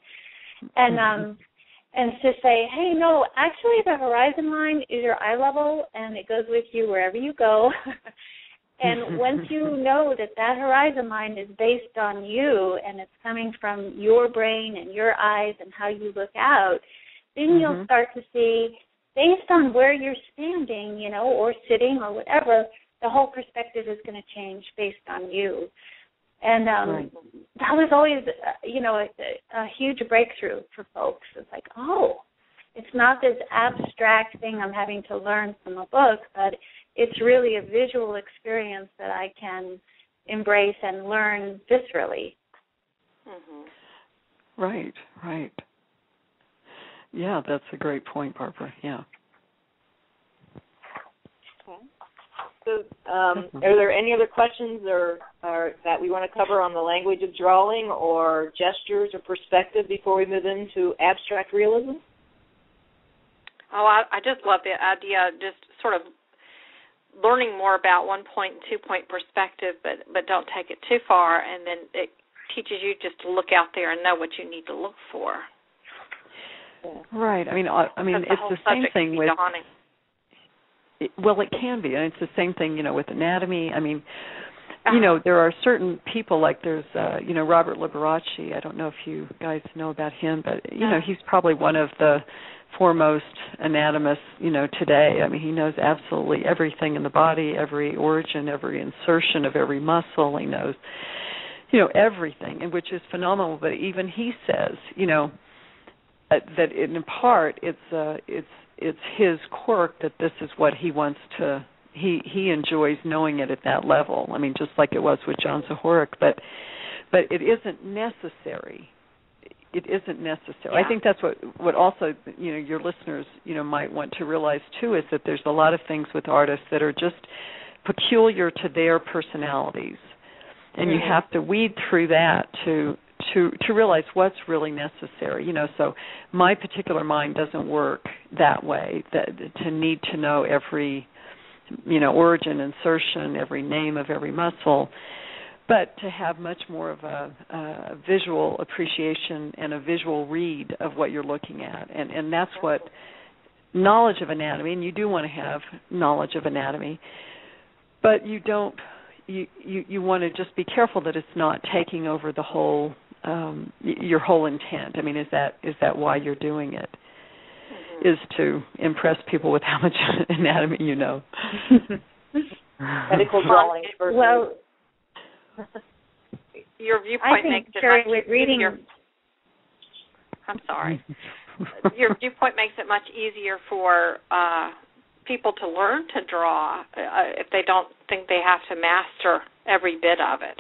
[SPEAKER 4] and to say, hey, no, actually the horizon line is your eye level, and it goes with you wherever you go. And once you know that that horizon line is based on you and it's coming from your brain and your eyes and how you look out, then you'll start to see, based on where you're standing, you know, or sitting or whatever, the whole perspective is going to change based on you. And that was always, you know, a huge breakthrough for folks. It's like, oh, it's not this abstract thing I'm having to learn from a book, but it's really a visual experience that I can embrace and learn viscerally.
[SPEAKER 5] Right. Yeah, that's a great point, Barbara. Yeah.
[SPEAKER 2] So, are there any other questions or that we want to cover on the language of drawing or gestures or perspective before we move into abstract realism?
[SPEAKER 3] Oh, I just love the idea of just sort of learning more about 1-point and 2-point perspective, but don't take it too far, and then it teaches you just to look out there and know what you need to look for.
[SPEAKER 5] Right. I mean, it's the same thing with. Well, it can be, and it's the same thing, you know, with anatomy. I mean, you know, there are certain people, like there's, you know, Robert Liberace. I don't know if you guys know about him, but, you know, he's probably one of the foremost anatomists, you know, today. I mean, he knows absolutely everything in the body, every origin, every insertion of every muscle. He knows, you know, everything, and which is phenomenal. But even he says, you know, that in part it's his quirk that this is what he wants to. He enjoys knowing it at that level. I mean, just like it was with John Zahorik, but it isn't necessary. It isn't necessary.
[SPEAKER 3] Yeah.
[SPEAKER 5] I think that's what also, you know, your listeners, you know, might want to realize too, is that there's a lot of things with artists that are just peculiar to their personalities, and you have to weed through that to realize what's really necessary. You know, so my particular mind doesn't work that way. That to need to know every, you know, origin, insertion, every name of every muscle. But to have much more of a visual appreciation and a visual read of what you're looking at. And that's what knowledge of anatomy, and you do want to have knowledge of anatomy, but you don't, you want to just be careful that it's not taking over the whole, your whole intent. I mean, is that why you're doing it? Is to impress people with how much anatomy you know.
[SPEAKER 2] Medical drawing versus...
[SPEAKER 4] Well,
[SPEAKER 3] your viewpoint makes it
[SPEAKER 4] Sherrie,
[SPEAKER 3] much easier. I'm sorry. Your viewpoint makes it much easier for people to learn to draw if they don't think they have to master every bit of it.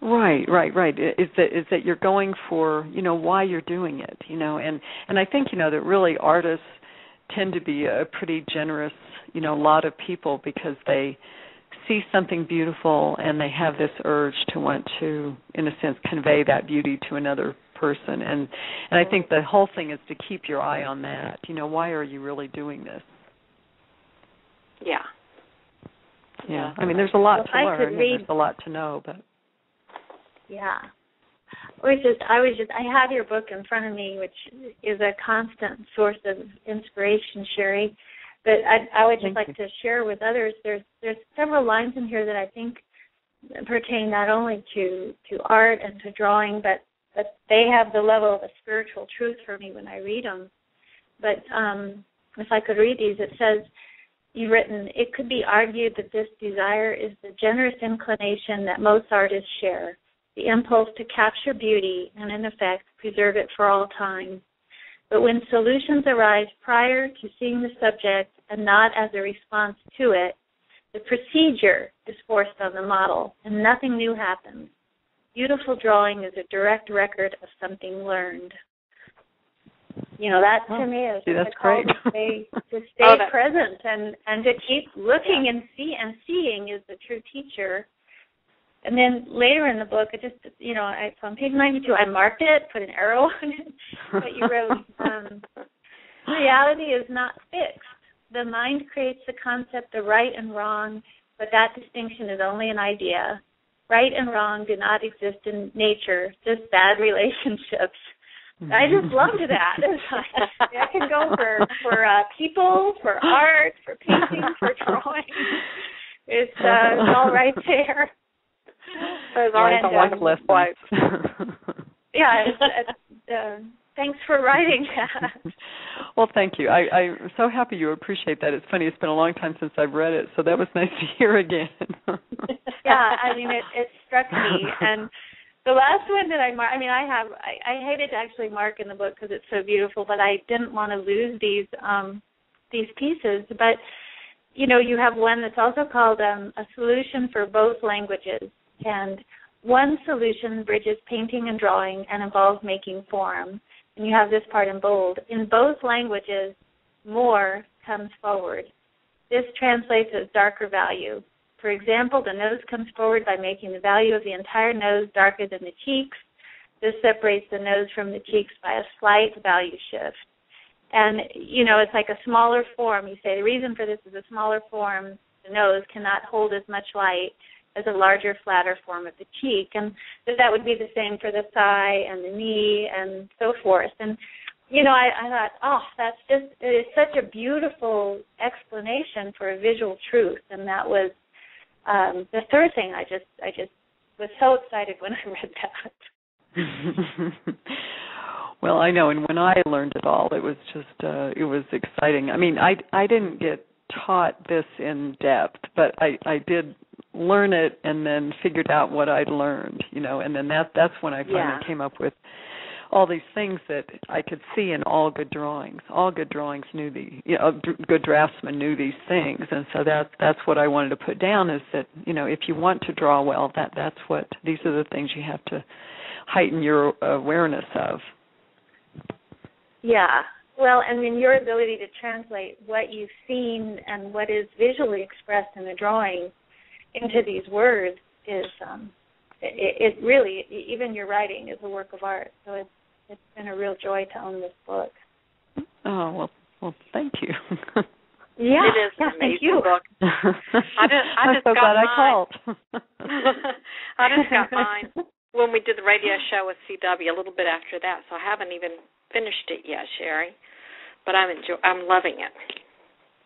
[SPEAKER 3] Right. Is that you're going for, you know, why you're doing it, you know, and I think, you know, that really artists tend to be a pretty generous, you know, lot of people because they see something beautiful and they have this urge to want to, in a sense, convey that beauty to another person. And I think the whole thing is to keep your eye on that. You know, why are you really doing this? Yeah. I mean, there's a lot to learn and there's a lot to know, but...
[SPEAKER 4] Yeah. I have your book in front of me, which is a constant source of inspiration, Sherrie. But I would just like to share with others, there's several lines in here that I think pertain not only to art and to drawing, but they have the level of a spiritual truth for me when I read them. But if I could read these, it says, you've written, it could be argued that this desire is the generous inclination that most artists share, the impulse to capture beauty and, in effect, preserve it for all time. But when solutions arise prior to seeing the subject and not as a response to it, the procedure is forced on the model and nothing new happens. Beautiful drawing is a direct record of something learned. You know, that to me is a call to stay present and to keep looking and seeing is the true teacher. And then later in the book, it just, you know, so on page 92, I marked it, put an arrow on it, but you wrote, reality is not fixed. The mind creates the concept of right and wrong, but that distinction is only an idea. Right and wrong do not exist in nature, just bad relationships. I just loved that. I can go for people, for art, for painting, for drawing. It's all right there.
[SPEAKER 5] Those are some life lessons.
[SPEAKER 4] Thanks for writing that.
[SPEAKER 5] Well, thank you. I'm so happy you appreciate that. It's funny, it's been a long time since I've read it, so that was nice to hear again.
[SPEAKER 4] Yeah, I mean, it struck me. And the last one that I hated to actually mark in the book because it's so beautiful, but I didn't want to lose these pieces. But, you have one that's also called a solution for both languages. And one solution bridges painting and drawing and involves making form. And you have this part in bold. In both languages, more comes forward. This translates as darker value. For example, the nose comes forward by making the value of the entire nose darker than the cheeks. This separates the nose from the cheeks by a slight value shift. And, it's like a smaller form. You say the reason for this is a smaller form, the nose, cannot hold as much light as a larger, flatter form of the cheek. And that would be the same for the thigh and the knee and so forth. And, I thought, it is such a beautiful explanation for a visual truth. And that was the third thing. I just was so excited when I read that.
[SPEAKER 5] Well, I know, and when I learned it all, it was just, it was exciting. I mean, I didn't get taught this in depth, but I did learn it and then figured out what I'd learned, and then that's when I finally came up with all these things that I could see in all good drawings. All good drawings knew good draftsmen knew these things, and so that's what I wanted to put down is that, if you want to draw well, these are the things you have to heighten your awareness of. Yeah.
[SPEAKER 4] Well, your ability to translate what you've seen and what is visually expressed in the drawing into these words is, it really, even your writing is a work of art. So it's been a real joy to own this book.
[SPEAKER 5] Oh, well, thank you.
[SPEAKER 4] Yeah,
[SPEAKER 3] it is an amazing book.
[SPEAKER 5] I'm so glad I called.
[SPEAKER 3] I just got mine when we did the radio show with CW a little bit after that, so I haven't even finished it yet, Sherry. But I'm loving it.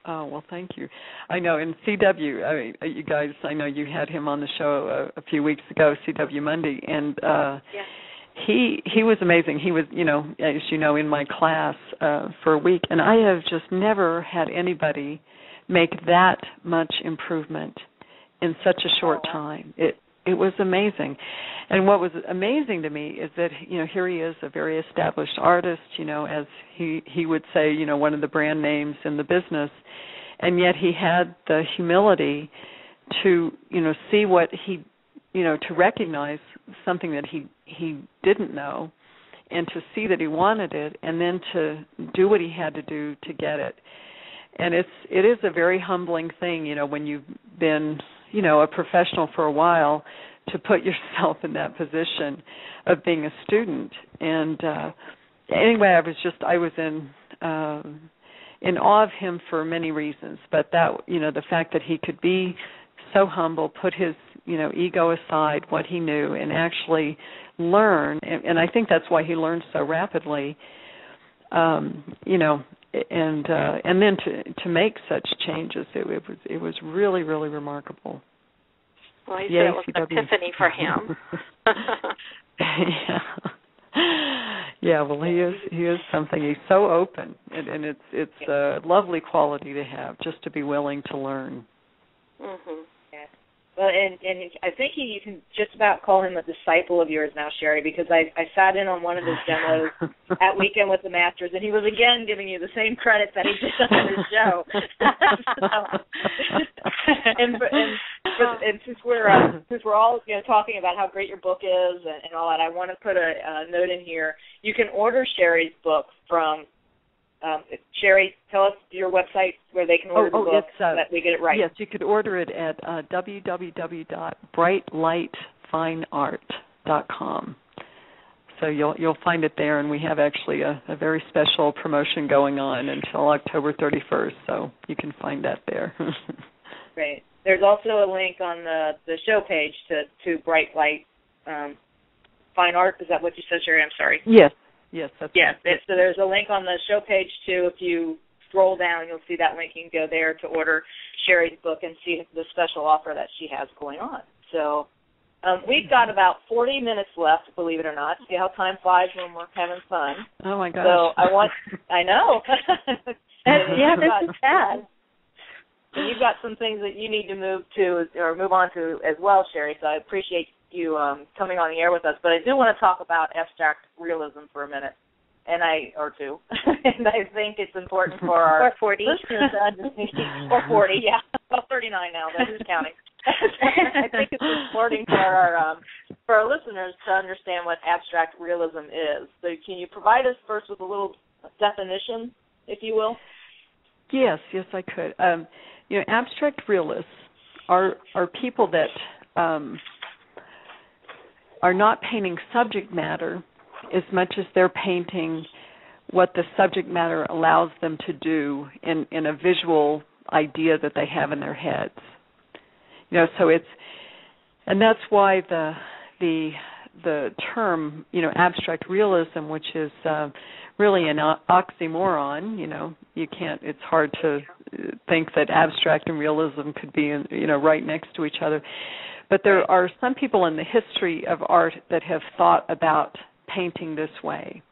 [SPEAKER 5] Oh, well, thank you. I know, in CW, you guys, I know you had him on the show a few weeks ago, CW Monday, and he was amazing. He was, as you know, in my class for a week, and I have just never had anybody make that much improvement in such a short time. It was amazing. And what was amazing to me is that, here he is, a very established artist, as he would say, one of the brand names in the business, and yet he had the humility to, see what he, to recognize something that he didn't know and to see that he wanted it and then to do what he had to do to get it. And it is a very humbling thing, when you've been, a professional for a while, to put yourself in that position of being a student. And anyway, I was in awe of him for many reasons. But that, the fact that he could be so humble, put his, ego aside, what he knew, and actually learn. And I think that's why he learned so rapidly. And then to make such changes, it was really, really remarkable.
[SPEAKER 3] Well, he said it was an epiphany for him.
[SPEAKER 5] Yeah. Well, he is something. He's so open, and it's a lovely quality to have, just to be willing to learn.
[SPEAKER 2] Mm-hmm. Yeah. Well, and I think you can just about call him a disciple of yours now, Sherry, because I sat in on one of his demos at Weekend with the Masters, and he was again giving you the same credit that he did on his show. And since we're all talking about how great your book is and all that, I want to put a note in here. You can order Sherry's book from. Sherry, tell us your website where they can order the book so that we get it right.
[SPEAKER 5] Yes, you could order it at www.brightlightfineart.com. So you'll find it there, and we have actually a very special promotion going on until October 31st, so you can find that there.
[SPEAKER 2] Great. There's also a link on the show page to Bright Light Fine Art. Is that what you said, Sherry? I'm sorry.
[SPEAKER 5] Yes. That's
[SPEAKER 2] yes.
[SPEAKER 5] Right.
[SPEAKER 2] So there's a link on the show page too. If you scroll down, you'll see that link. You can go there to order Sherry's book and see the special offer that she has going on. So we've got about 40 minutes left, believe it or not. See how time flies when we're having fun.
[SPEAKER 5] Oh my gosh.
[SPEAKER 2] So I know.
[SPEAKER 4] This is sad.
[SPEAKER 2] And you've got some things that you need to move on to as well, Sherry. So I appreciate you coming on the air with us. But I do want to talk about abstract realism for a minute, or two. And I think it's important for our
[SPEAKER 4] 40
[SPEAKER 2] listeners to understand. Or 40, yeah. Well, 39 now. But who's counting? I think it's important for our listeners to understand what abstract realism is. So can you provide us first with a little definition, if you will?
[SPEAKER 5] Yes, I could. Abstract realists are people that are not painting subject matter as much as they're painting what the subject matter allows them to do in a visual idea that they have in their heads. So and that's why the term, abstract realism, which is really an oxymoron. It's hard to think that abstract and realism could be, right next to each other. But there are some people in the history of art that have thought about painting this way,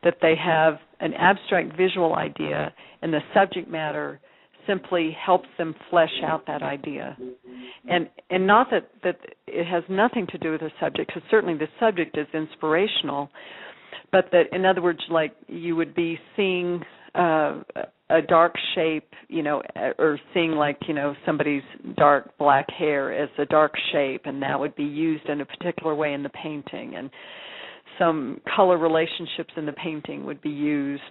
[SPEAKER 5] that they have an abstract visual idea and the subject matter simply helps them flesh out that idea. And not that it has nothing to do with the subject, because certainly the subject is inspirational, but that, in other words, like you would be seeing a dark shape, or seeing somebody's dark black hair as a dark shape, and that would be used in a particular way in the painting, and some color relationships in the painting would be used,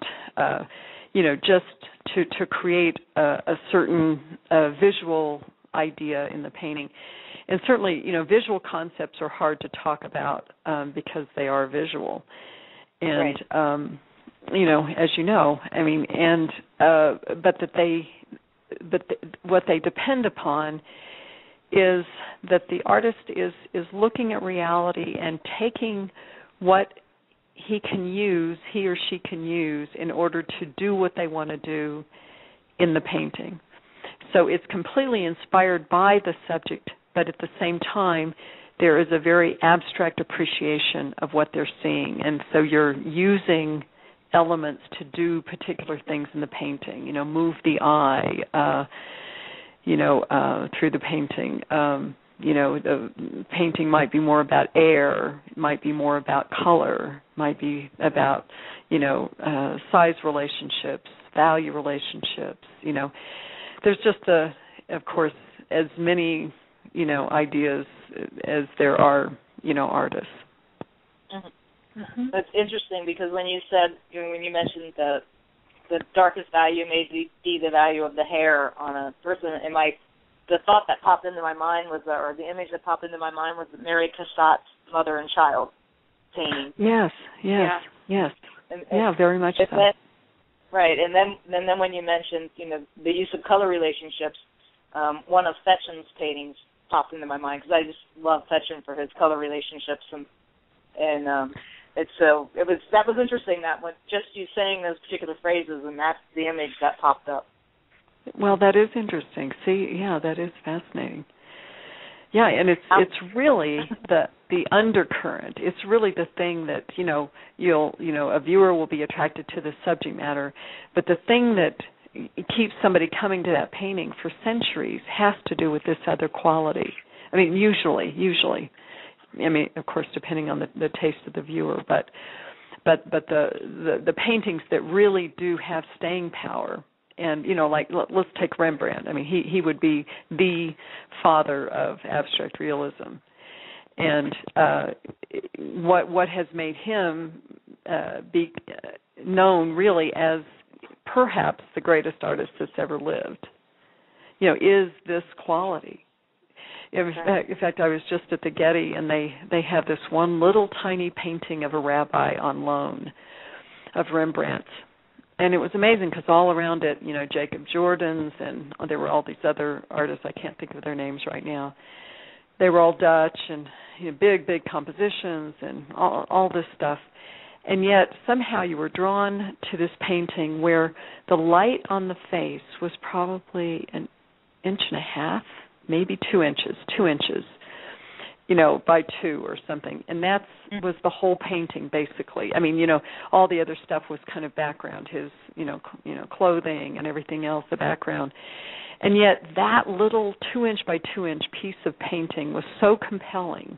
[SPEAKER 5] just to create a certain visual idea in the painting. And certainly, visual concepts are hard to talk about because they are visual. And,
[SPEAKER 2] right.
[SPEAKER 5] As you know, what they depend upon is that the artist is looking at reality and taking what he or she can use in order to do what they want to do in the painting. So it's completely inspired by the subject, but at the same time, there is a very abstract appreciation of what they're seeing. And so you're using elements to do particular things in the painting, move the eye, through the painting. The painting might be more about air, might be more about color, might be about, size relationships, value relationships, There's just, of course, as many, ideas as there are, artists.
[SPEAKER 2] Mm-hmm. That's interesting because when you mentioned the darkest value may be the value of the hair on a person, the thought that popped into my mind was, or the image that popped into my mind was Mary Cassatt's Mother and Child painting.
[SPEAKER 5] Yes. And very much so.
[SPEAKER 2] Right, and then when you mentioned, the use of color relationships, one of Fetchen's paintings popped into my mind because I just love Fetchen for his color relationships, and that was interesting that when just you saying those particular phrases, and that's the image that popped up.
[SPEAKER 5] Well, that is interesting. See, yeah, that is fascinating. Yeah, and it's really the undercurrent. It's really the thing that a viewer will be attracted to the subject matter, but the thing that keeps somebody coming to that painting for centuries has to do with this other quality. Usually. Of course, depending on the taste of the viewer, but the paintings that really do have staying power. And, let's take Rembrandt. He would be the father of abstract realism. And what has made him be known really as perhaps the greatest artist that's ever lived, is this quality. In fact, I was just at the Getty, and they have this one little tiny painting of a rabbi on loan of Rembrandt's. And it was amazing because all around it, Jacob Jordan's, and there were all these other artists, I can't think of their names right now. They were all Dutch, and big compositions and all this stuff. And yet somehow you were drawn to this painting where the light on the face was probably an inch and a half, maybe 2 inches, by 2 or something. And that was the whole painting, basically. I mean, all the other stuff was kind of background, his, clothing and everything else, the background. And yet that little 2-inch by 2-inch piece of painting was so compelling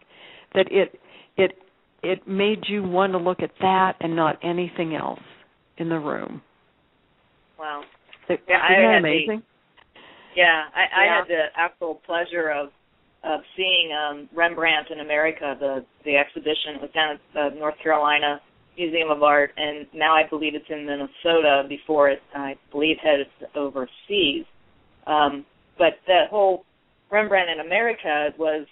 [SPEAKER 5] that it made you want to look at that and not anything else in the room.
[SPEAKER 2] Wow.
[SPEAKER 5] Isn't that amazing?
[SPEAKER 2] I had the actual pleasure of seeing Rembrandt in America, the exhibition. It was down at the North Carolina Museum of Art, and now I believe it's in Minnesota before it, I believe, headed overseas. But that whole Rembrandt in America was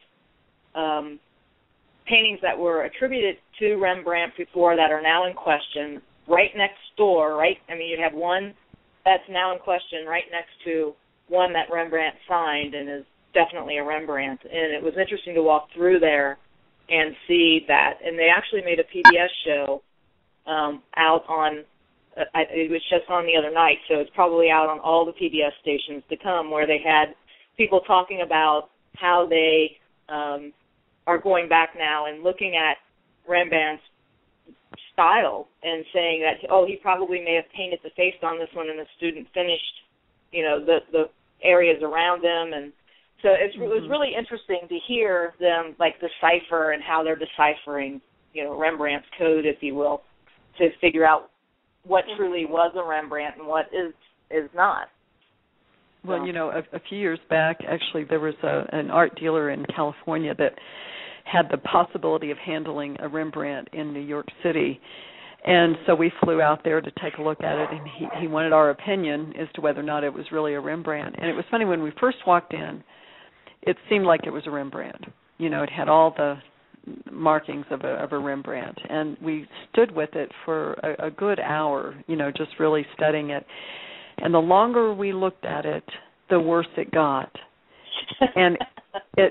[SPEAKER 2] paintings that were attributed to Rembrandt before that are now in question, right next door, right? I mean, you have one that's now in question right next to one that Rembrandt signed and is definitely a Rembrandt. And it was interesting to walk through there and see that. And they actually made a PBS show out on, it was just on the other night, so it's probably out on all the PBS stations to come, where they had people talking about how they are going back now and looking at Rembrandt's style and saying that, he probably may have painted the face on this one and the student finished, the areas around him. And so it was really interesting to hear them, decipher and how they're deciphering, Rembrandt's code, if you will, to figure out what truly was a Rembrandt and what is not.
[SPEAKER 5] Well, a few years back, actually, there was an art dealer in California that had the possibility of handling a Rembrandt in New York City. And so we flew out there to take a look at it, and he wanted our opinion as to whether or not it was really a Rembrandt. And it was funny, when we first walked in, it seemed like it was a Rembrandt. It had all the markings of a Rembrandt. And we stood with it for a good hour, just really studying it. And the longer we looked at it, the worse it got. And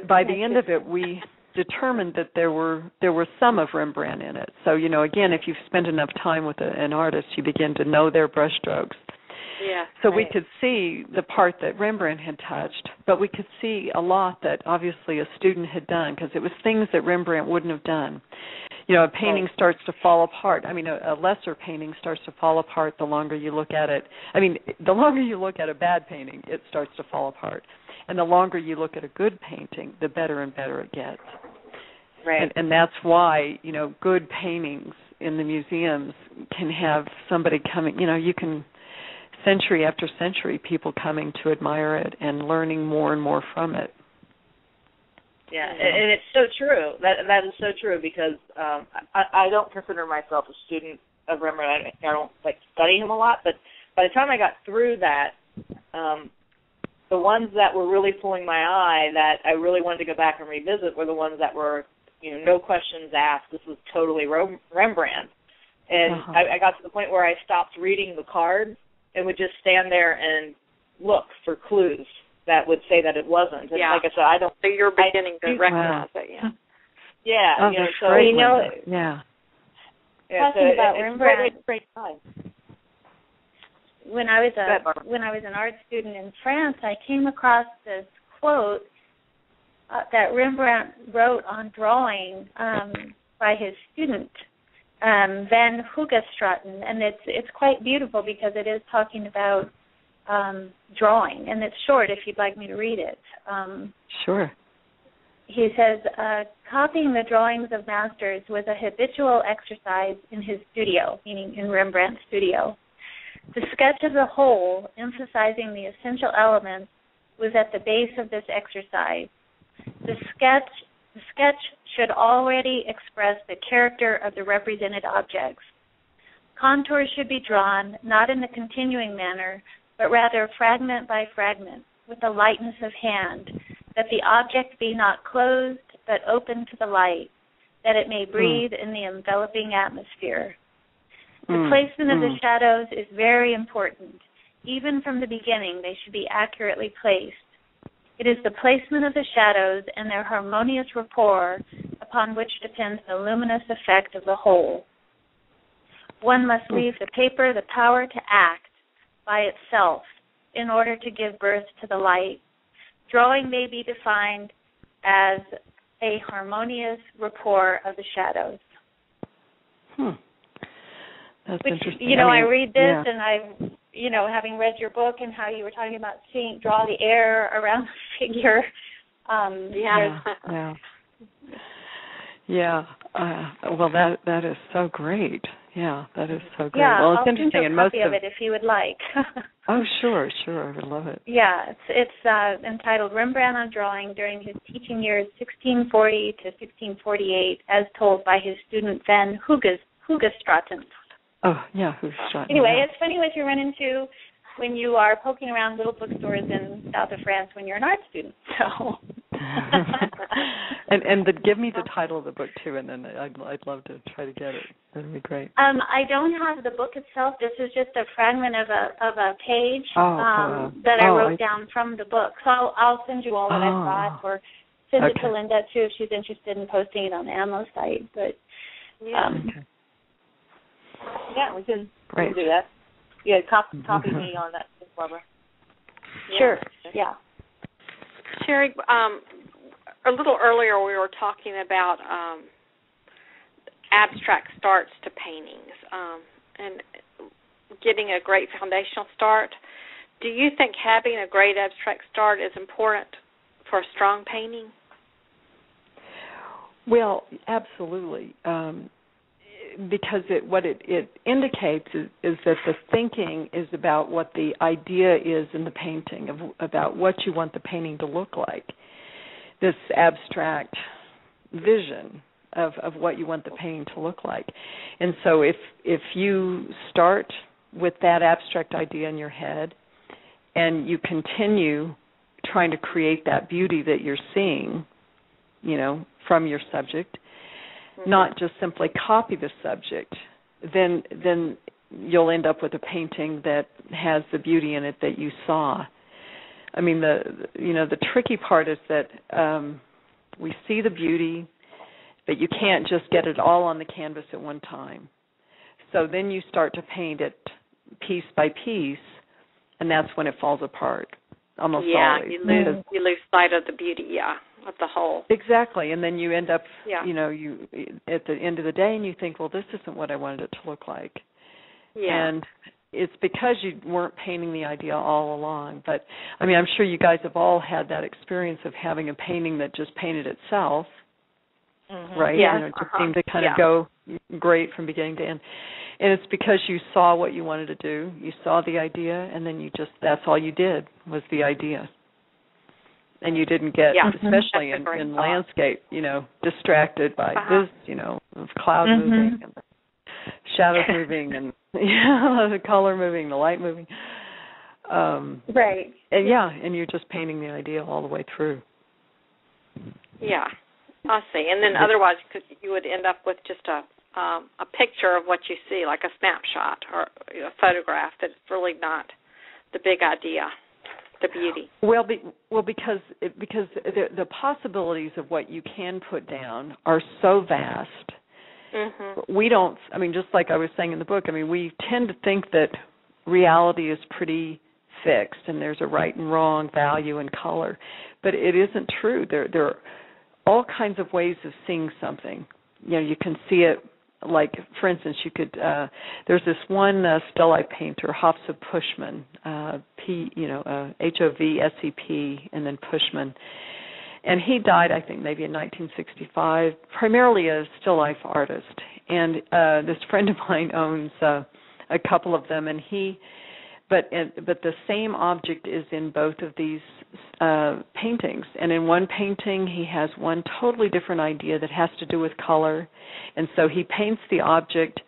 [SPEAKER 5] by the end of it, we determined that there were some of Rembrandt in it. So, again, if you've spent enough time with an artist, you begin to know their brushstrokes.
[SPEAKER 3] Yeah.
[SPEAKER 5] So we could see the part that Rembrandt had touched, but we could see a lot that obviously a student had done, because it was things that Rembrandt wouldn't have done. A painting starts to fall apart. I mean, a lesser painting starts to fall apart the longer you look at it. I mean, the longer you look at a bad painting, it starts to fall apart. And the longer you look at a good painting, the better and better it gets.
[SPEAKER 2] Right.
[SPEAKER 5] And that's why, good paintings in the museums can have somebody coming, you can, century after century, people coming to admire it and learning more and more from it.
[SPEAKER 2] Yeah, and it's so true. That is so true, because I don't consider myself a student of Rembrandt. I don't study him a lot, but by the time I got through that, the ones that were really pulling my eye, that I really wanted to go back and revisit, were the ones that were, no questions asked. This was totally Rembrandt. And I got to the point where I stopped reading the cards and would just stand there and look for clues that would say that it wasn't. And like I said, I don't.
[SPEAKER 3] So you're beginning to recognize it,
[SPEAKER 2] Yeah.
[SPEAKER 5] Oh,
[SPEAKER 2] so
[SPEAKER 5] yeah.
[SPEAKER 4] Talking about Rembrandt.
[SPEAKER 2] Great time.
[SPEAKER 4] When I was an art student in France, I came across this quote that Rembrandt wrote on drawing by his student, Van Hoogestraten, and it's quite beautiful, because it is talking about drawing, and it's short if you'd like me to read it.
[SPEAKER 5] Sure.
[SPEAKER 4] He says, copying the drawings of masters was a habitual exercise in his studio, meaning in Rembrandt's studio. The sketch as a whole, emphasizing the essential elements, was at the base of this exercise. The sketch should already express the character of the represented objects. Contours should be drawn, not in a continuing manner, but rather fragment by fragment, with a lightness of hand, that the object be not closed, but open to the light, that it may breathe in the enveloping atmosphere. The placement of the shadows is very important. Even from the beginning, they should be accurately placed. It is the placement of the shadows and their harmonious rapport upon which depends the luminous effect of the whole. One must leave the paper the power to act by itself in order to give birth to the light. Drawing may be defined as a harmonious rapport of the shadows.
[SPEAKER 5] That's
[SPEAKER 4] which,
[SPEAKER 5] interesting.
[SPEAKER 4] I read this and I, having read your book and how you were talking about draw the air around the figure.
[SPEAKER 5] Well, that is so great. Yeah, that is so great.
[SPEAKER 4] Yeah,
[SPEAKER 5] well, it's
[SPEAKER 4] I'll
[SPEAKER 5] interesting.
[SPEAKER 4] send you a copy of it if you would like.
[SPEAKER 5] Oh, sure, I would love it.
[SPEAKER 4] Yeah, it's entitled Rembrandt on Drawing During His Teaching Years 1640 to 1648, as told by his student Van Hoogestraten.
[SPEAKER 5] Oh, yeah, Hoogestraten.
[SPEAKER 4] Anyway, it's funny what you run into when you are poking around little bookstores in south of France when you're an art student. So.
[SPEAKER 5] and give me the title of the book too, and then I'd love to try to get it. That'd be great.
[SPEAKER 4] I don't have the book itself. This is just a fragment of a page that I wrote down from the book. So I'll send you all that I thought, or send it to Linda too if she's interested in posting it on the AMO site. But
[SPEAKER 2] we can do that. Yeah, copy me on that, Barbara.
[SPEAKER 4] Sure. Yeah.
[SPEAKER 3] Sherrie, a little earlier we were talking about abstract starts to paintings and getting a great foundational start. Do you think having a great abstract start is important for a strong painting?
[SPEAKER 5] Well, absolutely. Because what it indicates is that the thinking is about what the idea is in the painting, about what you want the painting to look like, this abstract vision of what you want the painting to look like. And so if you start with that abstract idea in your head and you continue trying to create that beauty that you're seeing, from your subject, not just simply copy the subject, then you'll end up with a painting that has the beauty in it that you saw. I mean, the tricky part is that we see the beauty, but you can't just get it all on the canvas at one time. So then you start to paint it piece by piece, and that's when it falls apart. Almost always.
[SPEAKER 3] You lose sight of the beauty, of the whole.
[SPEAKER 5] Exactly, and then you end up, you at the end of the day, and you think, well, this isn't what I wanted it to look like. Yeah. And it's because you weren't painting the idea all along. But, I mean, I'm sure you guys have all had that experience of having a painting that just painted itself, right?
[SPEAKER 4] Yeah.
[SPEAKER 5] It just seemed to kind of go great from beginning to end. And it's because you saw what you wanted to do. You saw the idea, and then that's all you did was the idea. And you didn't get, especially in landscape, distracted by this, of clouds moving and the shadows moving and the color moving, the light moving.
[SPEAKER 4] Right.
[SPEAKER 5] And you're just painting the idea all the way through.
[SPEAKER 3] Yeah, I see. And then otherwise you would end up with just a picture of what you see, like a snapshot or a photograph that's really not the big idea. The beauty. Well,
[SPEAKER 5] because the possibilities of what you can put down are so vast. We don't. I mean, just like I was saying in the book. I mean, we tend to think that reality is pretty fixed, and there's a right and wrong, value and color, but it isn't true. There are all kinds of ways of seeing something. You can see it. Like, for instance, you could. There's this one still life painter, Hofsep Puschmann, H-O-V-S-E-P, and then Puschmann, and he died, I think, maybe in 1965. Primarily a still life artist, and this friend of mine owns a couple of them, and but the same object is in both of these paintings. And in one painting, he has one totally different idea that has to do with color. And so he paints the object,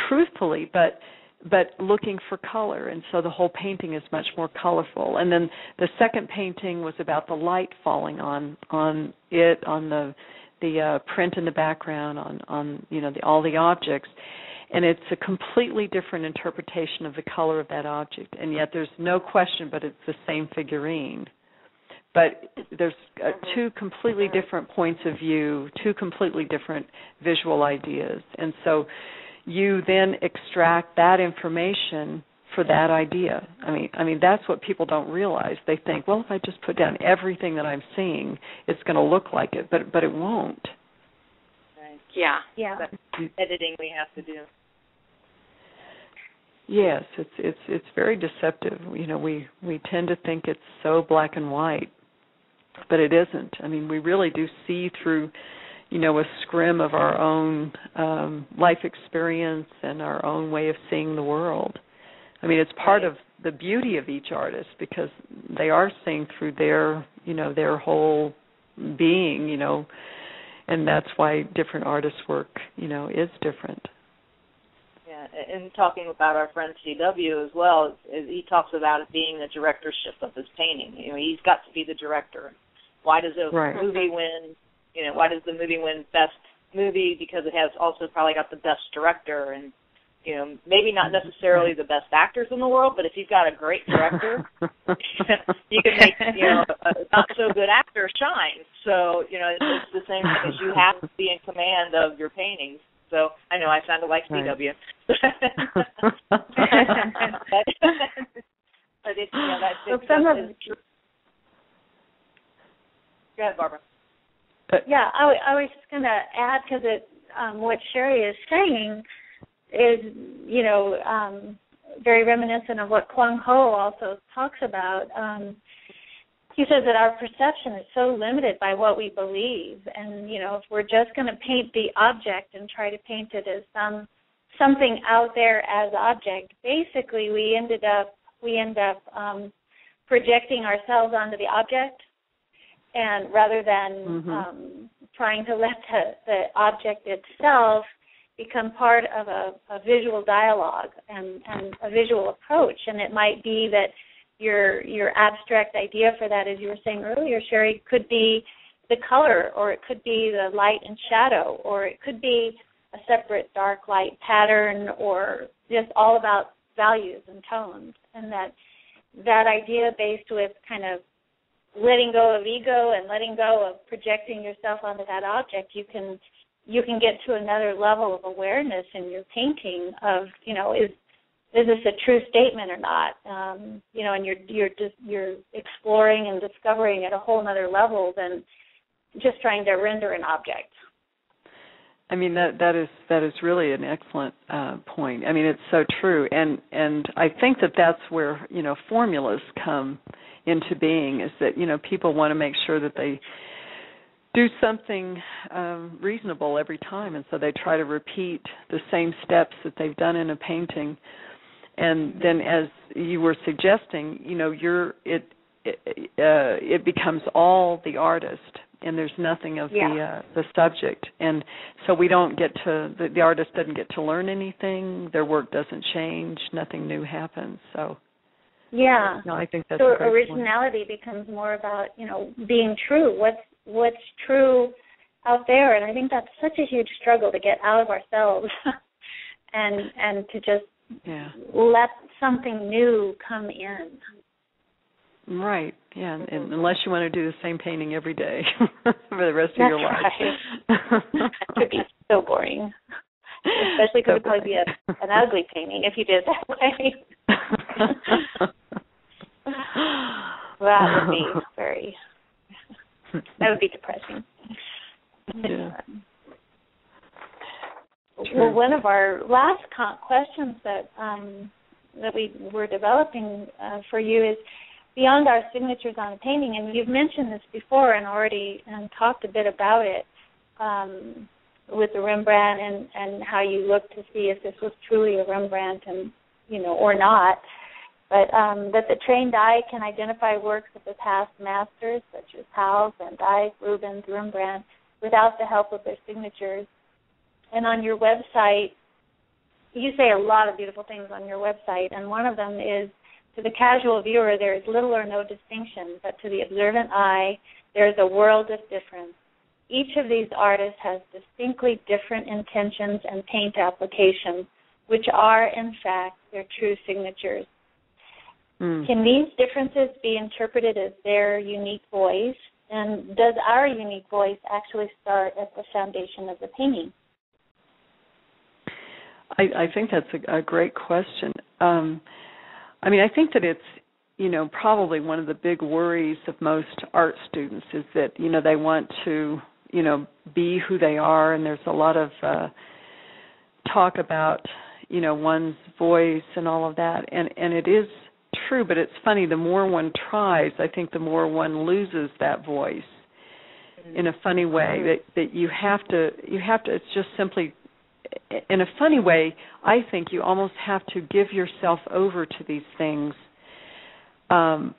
[SPEAKER 5] truthfully, but looking for color. And so the whole painting is much more colorful. And then the second painting was about the light falling on the print in the background, on all the objects. and it's a completely different interpretation of the color of that object, and yet there's no question but it's the same figurine. But there's two completely different points of view, two completely different visual ideas. And so you then extract that information for that idea. I mean that's what people don't realize. They think, well, if I just put down everything that I'm seeing, it's going to look like it, but it won't.
[SPEAKER 2] Right.
[SPEAKER 3] Yeah.
[SPEAKER 2] But editing we have to do.
[SPEAKER 5] Yes, it's very deceptive. You know, we tend to think it's so black and white, but it isn't. I mean, we really do see through, you know, a scrim of our own life experience and our own way of seeing the world. I mean, it's part of the beauty of each artist because they are seeing through their, you know, their whole being, you know, and that's why different artists' work, you know, is different.
[SPEAKER 2] Yeah, and talking about our friend C.W. as well, he talks about it being the directorship of his painting. You know, he's got to be the director. Why does a movie win? You know, why does the movie win Best Movie? Because it has also probably got the best director, and you know, maybe not necessarily the best actors in the world, but if you've got a great director, you can make, you know, a not so good actor shine. So you know, it's the same thing as you have to be in command of your paintings. So I know I sounded like C.W. But it's, you know, that's true. Go ahead, Barbara.
[SPEAKER 4] Yeah, I was just going to add, because what Sherrie is saying is, you know, very reminiscent of what Kwang Ho also talks about. He says that our perception is so limited by what we believe, and you know, if we're just going to paint the object and try to paint it as something out there as object, basically we end up projecting ourselves onto the object, and rather than trying to let the object itself become part of a visual dialogue and a visual approach. And it might be that your abstract idea for that, as you were saying earlier, Sherrie, could be the color, or it could be the light and shadow, or it could be a separate dark light pattern, or just all about values and tones. And that idea based with kind of letting go of ego and letting go of projecting yourself onto that object, you can get to another level of awareness in your painting of, you know, is this a true statement or not? You know, and you're exploring and discovering at a whole other level than just trying to render an object.
[SPEAKER 5] I mean, that is really an excellent point. I mean, it's so true, and I think that's where, you know, formulas come into being, is that, you know, people want to make sure that they do something reasonable every time, and so they try to repeat the same steps that they've done in a painting. And then, as you were suggesting, you know, it becomes all the artist, and there's nothing of the subject, and so we don't get to the artist doesn't get to learn anything. Their work doesn't change. Nothing new happens. So no, I think that's
[SPEAKER 4] so
[SPEAKER 5] a great
[SPEAKER 4] originality
[SPEAKER 5] point.
[SPEAKER 4] becomes more about, you know, being true. What's true out there, and I think that's such a huge struggle to get out of ourselves and to just let something new come in.
[SPEAKER 5] Right, yeah, and unless you want to do the same painting every day for the rest of your life.
[SPEAKER 4] Right. That would be so boring, especially because it would probably be an ugly painting if you did it that way. That would be that would be depressing.
[SPEAKER 5] Yeah.
[SPEAKER 4] Well, one of our last questions that we were developing for you is, beyond our signatures on a painting, and you've mentioned this before and already talked a bit about it with the Rembrandt and how you looked to see if this was truly a Rembrandt, and you know, or not. But that the trained eye can identify works of the past masters such as Hals, Van Dyck, Rubens, Rembrandt without the help of their signatures. And on your website, you say a lot of beautiful things on your website, and one of them is, to the casual viewer, there is little or no distinction, but to the observant eye, there is a world of difference. Each of these artists has distinctly different intentions and paint applications, which are, in fact, their true signatures. Can these differences be interpreted as their unique voice? And does our unique voice actually start at the foundation of the painting?
[SPEAKER 5] I think that's a great question. I mean, I think that it's, probably one of the big worries of most art students is that, they want to, be who they are, and there's a lot of talk about, one's voice and all of that, and it is true, but it's funny, the more one tries, I think the more one loses that voice in a funny way, that you have to, it's just simply, in a funny way, I think you almost have to give yourself over to these things and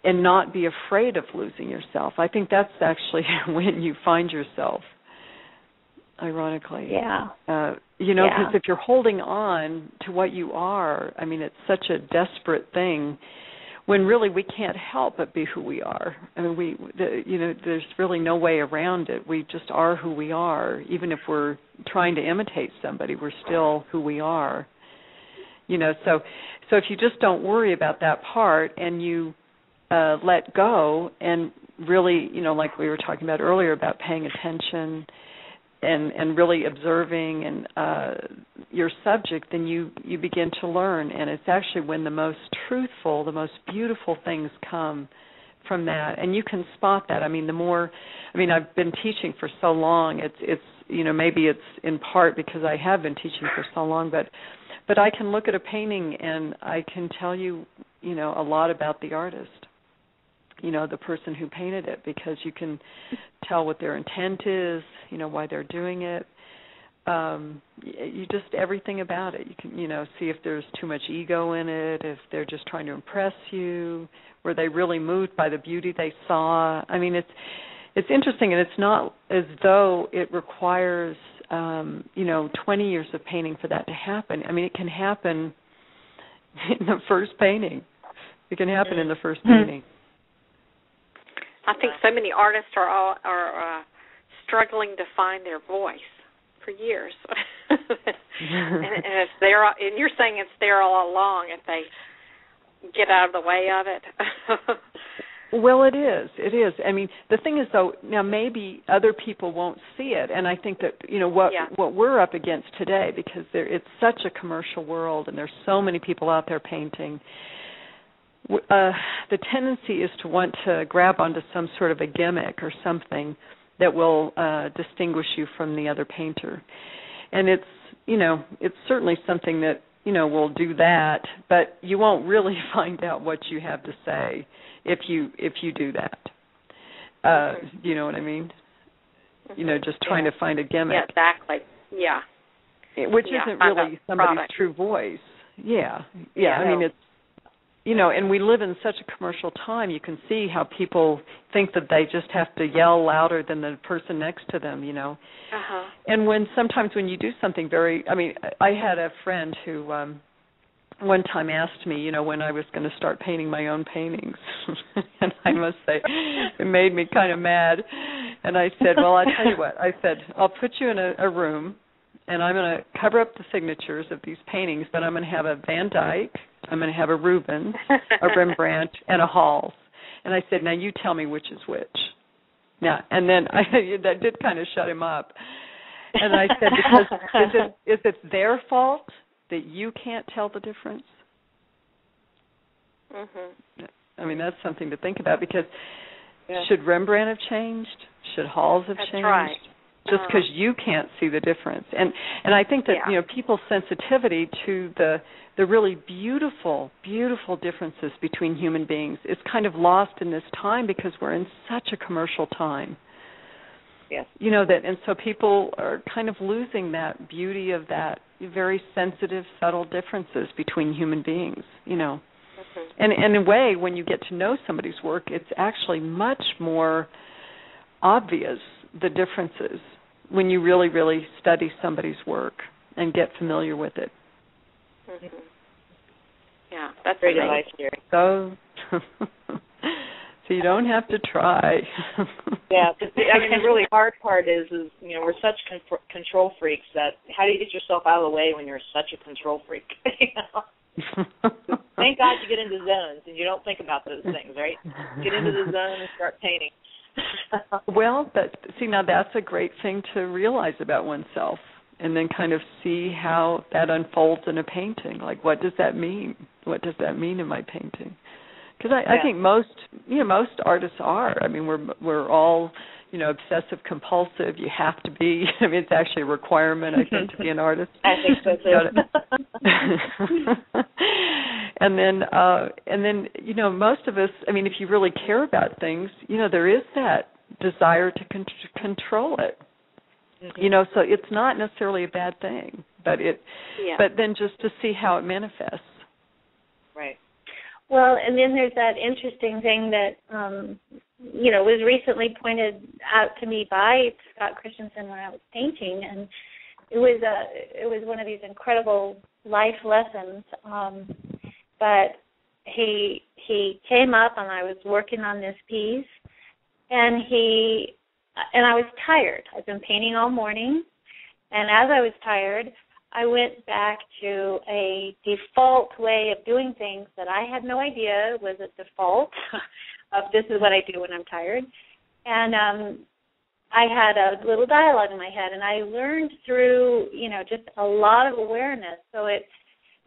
[SPEAKER 5] not be afraid of losing yourself. I think that's actually when you find yourself, ironically.
[SPEAKER 4] Yeah.
[SPEAKER 5] Because if you're holding on to what you are, I mean, it's such a desperate thing when really we can't help but be who we are. I mean, there's really no way around it. We just are who we are. Even if we're trying to imitate somebody, we're still who we are. So if you just don't worry about that part and you let go and really, like we were talking about earlier about paying attention and really observing and your subject, then you begin to learn. And it's actually when the most truthful, the most beautiful things come from that. And you can spot that. I mean, I've been teaching for so long. It's maybe it's in part because I have been teaching for so long, but I can look at a painting and I can tell you, a lot about the artist. The person who painted it, because you can tell what their intent is, why they're doing it. You just, everything about it. You can, see if there's too much ego in it, if they're just trying to impress you, were they really moved by the beauty they saw. I mean, it's interesting, and it's not as though it requires, 20 years of painting for that to happen. I mean, it can happen in the first painting. It can happen in the first painting.
[SPEAKER 3] I think so many artists are struggling to find their voice for years, and it's there. And you're saying it's there all along if they get out of the way of it.
[SPEAKER 5] Well, it is. It is. I mean, the thing is, though, now maybe other people won't see it, and I think that what we're up against today, because it's such a commercial world, and there's so many people out there painting. The tendency is to want to grab onto some sort of a gimmick or something that will distinguish you from the other painter. And it's certainly something that, will do that, but you won't really find out what you have to say if you do that. Do you know what I mean? Just trying to find a gimmick.
[SPEAKER 3] Yeah, exactly. Yeah.
[SPEAKER 5] Which isn't really somebody's true voice. Yeah. I mean, it's, and we live in such a commercial time, you can see how people think that they just have to yell louder than the person next to them, And sometimes when you do something I had a friend who one time asked me, when I was going to start painting my own paintings. And I must say, it made me kind of mad. And I said, well, I'll tell you what. I said, I'll put you in a room, and I'm going to cover up the signatures of these paintings, but I'm going to have a Van Dyck, I'm going to have a Rubens, a Rembrandt, and a Halls. And I said, now you tell me which is which. Yeah, and then that did kind of shut him up. And I said, because is it their fault that you can't tell the difference? Mm-hmm. I mean, that's something to think about, because should Rembrandt have changed? Should Halls have changed?
[SPEAKER 3] Right.
[SPEAKER 5] Just because you can't see the difference. And I think that, people's sensitivity to the really beautiful, beautiful differences between human beings is kind of lost in this time, because we're in such a commercial time.
[SPEAKER 2] Yes.
[SPEAKER 5] And so people are kind of losing that beauty of that very sensitive, subtle differences between human beings, Mm-hmm. And in a way, when you get to know somebody's work, it's actually much more obvious, the differences, when you really, really study somebody's work and get familiar with it.
[SPEAKER 3] Mm-hmm. Yeah, that's
[SPEAKER 2] great
[SPEAKER 3] amazing.
[SPEAKER 2] advice, Sherrie.
[SPEAKER 5] So you don't have to try.
[SPEAKER 2] Yeah, but I mean, the really hard part is you know, we're such control freaks that how do you get yourself out of the way when you're such a control freak? You know? Thank God you get into zones and you don't think about those things, right? Get into the zone and start painting.
[SPEAKER 5] Well, now that's a great thing to realize about oneself, and then kind of see how that unfolds in a painting. Like, what does that mean? What does that mean in my painting? Because I think most artists are. I mean, we're all, you know, obsessive compulsive. You have to be. I mean, it's actually a requirement, I think, to be an artist.
[SPEAKER 2] I think so too.
[SPEAKER 5] And then, you know, most of us. I mean, if you really care about things, you know, there is that desire to control it. Mm-hmm. You know, so it's not necessarily a bad thing, but then just to see how it manifests.
[SPEAKER 2] Right.
[SPEAKER 4] Well, and then there's that interesting thing that, you know, was recently pointed out to me by Scott Christensen when I was painting, and it was one of these incredible life lessons. But he came up, and I was working on this piece, and I was tired. I'd been painting all morning, and as I was tired, I went back to a default way of doing things that I had no idea was a default of this is what I do when I'm tired. And I had a little dialogue in my head, and I learned through, you know, just a lot of awareness. So it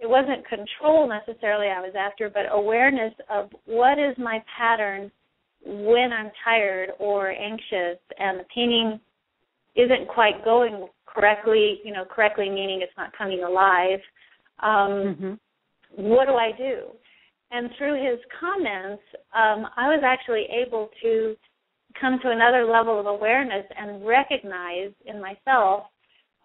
[SPEAKER 4] wasn't control necessarily I was after, but awareness of what is my pattern when I'm tired or anxious and the painting isn't quite going correctly, you know, correctly meaning it's not coming alive. What do I do? And through his comments, I was actually able to come to another level of awareness and recognize in myself,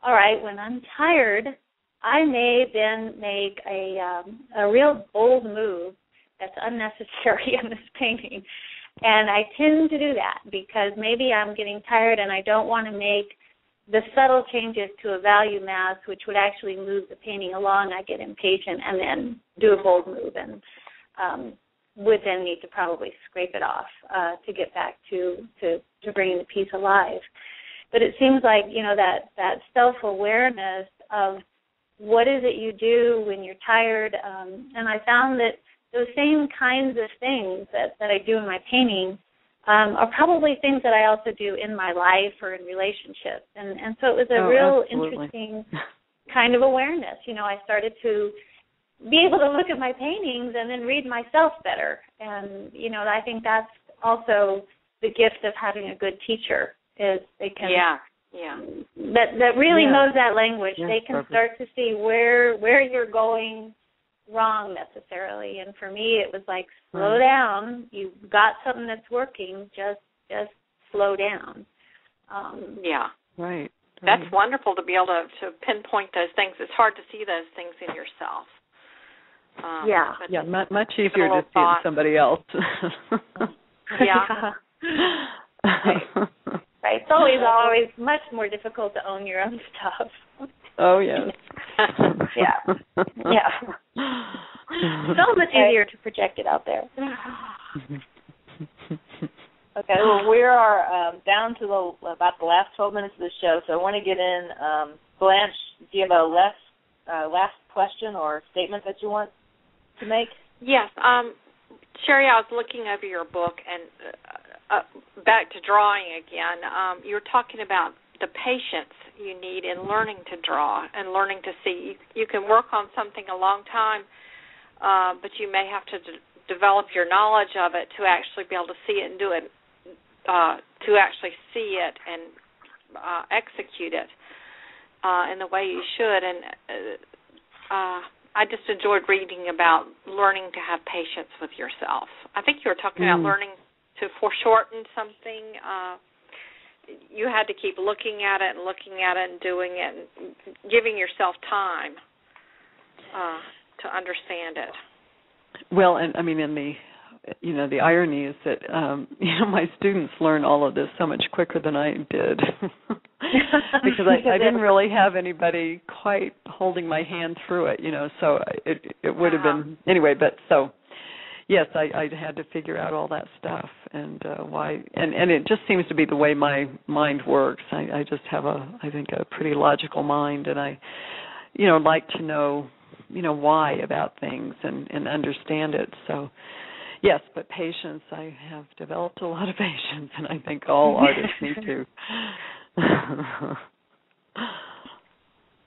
[SPEAKER 4] all right, when I'm tired, I may then make a real bold move that's unnecessary in this painting. And I tend to do that because maybe I'm getting tired and I don't want to make the subtle changes to a value mass, which would actually move the painting along. I get impatient and then do a bold move and would then need to probably scrape it off to get back to bringing the piece alive. But it seems like, you know, that self-awareness of what is it you do when you're tired, and I found that those same kinds of things that I do in my painting are probably things that I also do in my life or in relationships. And so it was a real interesting kind of awareness. You know, I started to be able to look at my paintings and then read myself better. And, you know, I think that's also the gift of having a good teacher is they can that really knows that language. They can start to see where you're going wrong necessarily. And for me it was like, slow down. You've got something that's working, just slow down.
[SPEAKER 5] Right.
[SPEAKER 3] That's wonderful to be able to pinpoint those things. It's hard to see those things in yourself.
[SPEAKER 5] Much easier to see in somebody else.
[SPEAKER 4] Right. It's always much more difficult to own your own stuff.
[SPEAKER 5] Oh, yes.
[SPEAKER 4] So much easier to project it out there.
[SPEAKER 2] Okay, well, we are down to about the last 12 minutes of the show, so I want to get in. Blanche, do you have a last question or statement that you want to make?
[SPEAKER 3] Yes. Sherrie, I was looking over your book, and back to drawing again. You were talking about the patience you need in learning to draw and learning to see. You can work on something a long time, but you may have to develop your knowledge of it to actually be able to see it and do it, to actually see it and execute it in the way you should. And I just enjoyed reading about learning to have patience with yourself. I think you were talking about learning to foreshorten something. You had to keep looking at it and doing it and giving yourself time to understand it. Well,
[SPEAKER 5] and I mean, the irony is that my students learn all of this so much quicker than I did because I didn't really have anybody quite holding my hand through it, so it would have been anyway. But so, yes, I had to figure out all that stuff and why, and it just seems to be the way my mind works. I just have I think a pretty logical mind, and I, like to know, why about things and understand it. So, yes, but patience, I have developed a lot of patience, and I think all artists need to.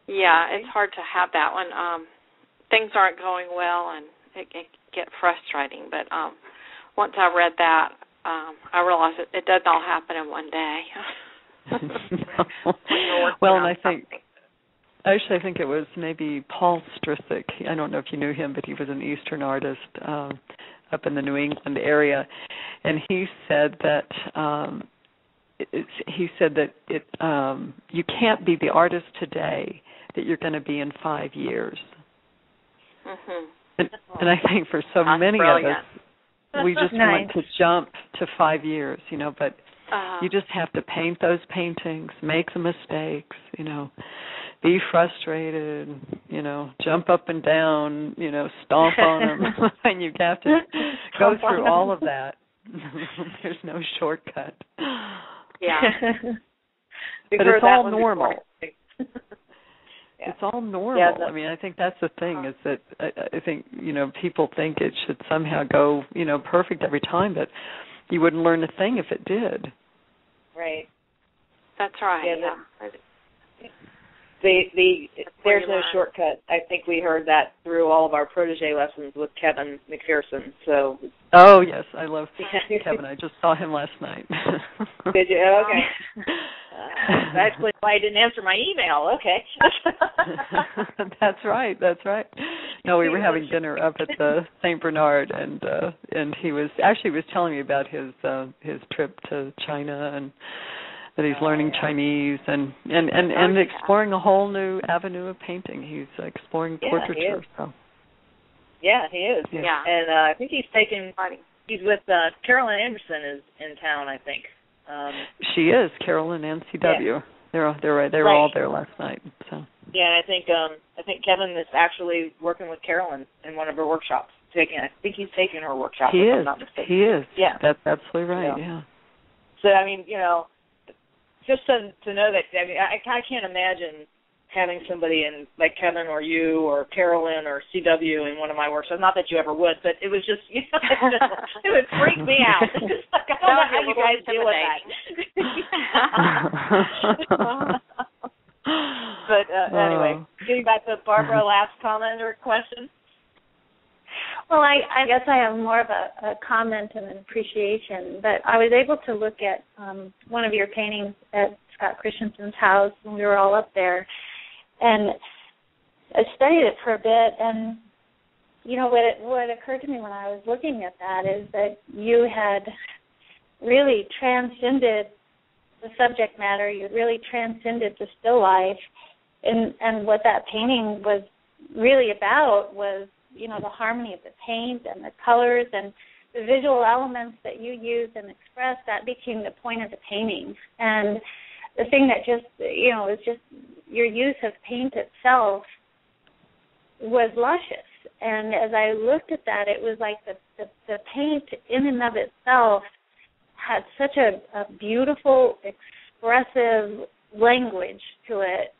[SPEAKER 3] Yeah, it's hard to have that when things aren't going well, and it can get frustrating. But once I read that, I realized it doesn't all happen in one day.
[SPEAKER 5] No. Well, and I think it was maybe Paul Strisick. I don't know if you knew him, but he was an Eastern artist up in the New England area, and he said that you can't be the artist today that you're going to be in 5 years.
[SPEAKER 3] Mm-hmm.
[SPEAKER 5] And I think for so many of us, we just want to jump to 5 years, but you just have to paint those paintings, make the mistakes, be frustrated, jump up and down, stomp on them, and you have to go through all of that. There's no shortcut.
[SPEAKER 3] Yeah.
[SPEAKER 5] But it's all normal. It's all normal.
[SPEAKER 2] Yeah,
[SPEAKER 5] I mean, I think that's the thing is that I think, people think it should somehow go, perfect every time, but you wouldn't learn a thing if it did.
[SPEAKER 2] Right.
[SPEAKER 3] That's right.
[SPEAKER 2] Yeah. There's no shortcut. I think we heard that through all of our protege lessons with Kevin McPherson. So.
[SPEAKER 5] Oh yes, I love Kevin. I just saw him last night.
[SPEAKER 2] Did you? Oh, okay. Actually, why I didn't answer my email. Okay.
[SPEAKER 5] That's right. No, we were having dinner up at the St. Bernard, and he was telling me about his trip to China and that he's learning Chinese and exploring a whole new avenue of painting. He's exploring portraiture. So.
[SPEAKER 2] Yeah, he is.
[SPEAKER 5] Yeah.
[SPEAKER 2] And I think he's with Carolyn Anderson is in town, I think.
[SPEAKER 5] She is, Carolyn NCW. Yeah. They were all there last night. So. Yeah,
[SPEAKER 2] and I think Kevin is actually working with Carolyn in one of her workshops. I think he's taking her workshop.
[SPEAKER 5] He is.
[SPEAKER 2] I'm not mistaken.
[SPEAKER 5] He is.
[SPEAKER 2] Yeah.
[SPEAKER 5] That's absolutely right. Yeah.
[SPEAKER 2] So I mean, just to know that, I mean, I can't imagine having somebody in like Kevin or you or Carolyn or CW in one of my workshops. Not that you ever would, but it was just, it would freak me out. It's like, I don't know how you guys deal with that. But anyway, getting back to Barbara, last comment or question?
[SPEAKER 4] Well, I guess I have more of a comment and an appreciation, but I was able to look at one of your paintings at Scott Christensen's house when we were all up there, and I studied it for a bit, and, what occurred to me when I was looking at that is that you had really transcended the subject matter, you really transcended the still life, and what that painting was really about was the harmony of the paint and the colors and the visual elements that you used and expressed, that became the point of the painting. And the thing that just, was just your use of paint itself was luscious. And as I looked at that, it was like the paint in and of itself had such a beautiful, expressive language to it.